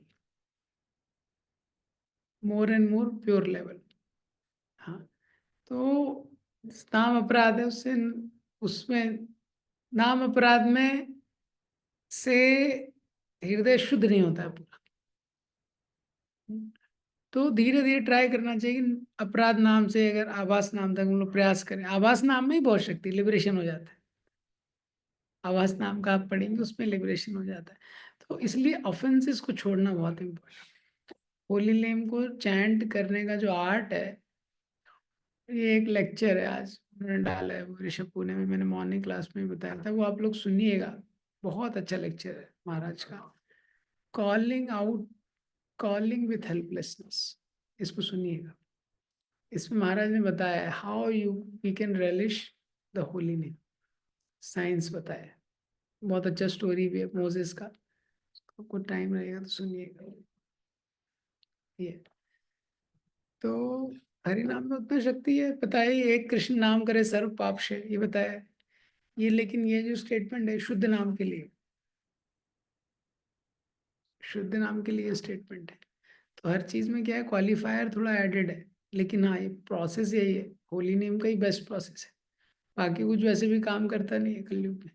more and more pure level. हाँ, तो नाम अपराध है, उससे उसमें नाम अपराध में से हृदय शुद्ध नहीं होता है पूरा। तो धीरे धीरे ट्राई करना चाहिए कि अपराध नाम से अगर आभास नाम तक हम लोग प्रयास करें। आभास नाम में ही बहुत शक्ति, लिबरेशन हो जाता है। आभास नाम का आप पढ़ेंगे उसमें लिबरेशन हो जाता है। तो इसलिए ऑफेंसेस को छोड़ना बहुत इम्पोर्टेंट। होली नेम को चैंट करने का जो आर्ट है, ये एक लेक्चर है आज उन्होंने डाला है, वो ऋषभ पुणे में, मैंने मॉर्निंग क्लास में बताया था, वो आप लोग सुनिएगा, बहुत अच्छा लेक्चर है महाराज का। Calling out, calling with helplessness, इसको सुनिएगा। इसमें महाराज ने बताया how we can relish the holy name, science बताया। बहुत अच्छा स्टोरी भी है मोसेस का, आपको टाइम रहेगा तो सुनिएगा। ये तो हरि नाम में उतना शक्ति है, पता है, एक कृष्ण नाम करे सर्व पाप से, ये बताया है ये। लेकिन ये जो स्टेटमेंट है शुद्ध नाम के लिए, शुद्ध नाम के लिए स्टेटमेंट है। तो हर चीज में क्या है, क्वालिफायर थोड़ा एडेड है, लेकिन हाँ ये प्रोसेस यही है, होली नेम का ही बेस्ट प्रोसेस है। बाकी कुछ वैसे भी काम करता नहीं है कलयुग में,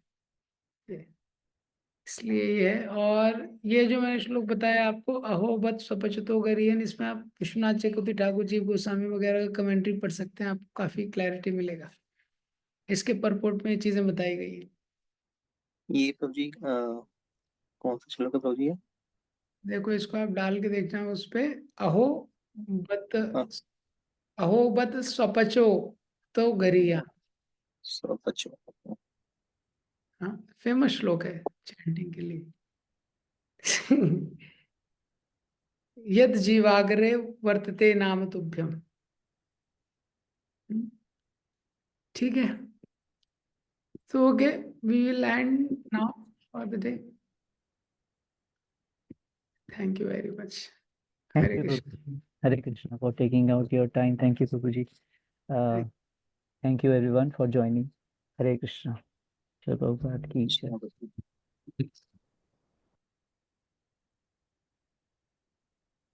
इसलिए ये है। और ये जो मैंने श्लोक बताया आपको, अहो बत स्वपचतो गरियन, इसमें आप विश्वनाथ चक्रवर्ती ठाकुर जी, गोस्वामी वगैरह का कमेंट्री पढ़ सकते हैं, आपको काफी क्लैरिटी मिलेगा। इसके परपोर्ट में ये चीजें बताई गई है। ये प्रभु जी कौन सा श्लोक है प्रभु जी? देखो इसको आप डाल के देखना उस पे, अहो बत, हाँ, अहो बत स्वपचो तो गरिया। स्वपचो। हाँ, फेमस श्लोक है चैंटिंग के लिए। यद जीवाग्रे वर्तते नाम तुभ्यम। ठीक है, तो okay, we will end now for the day. Thank you very much. Thank Hare you, Krishna. Prabhuji. Hare Krishna, for taking out your time. Thank you, Prabhuji. Uh, thank you everyone for joining. Hare Krishna. Shri Prabhupada ki jai. अच्छा,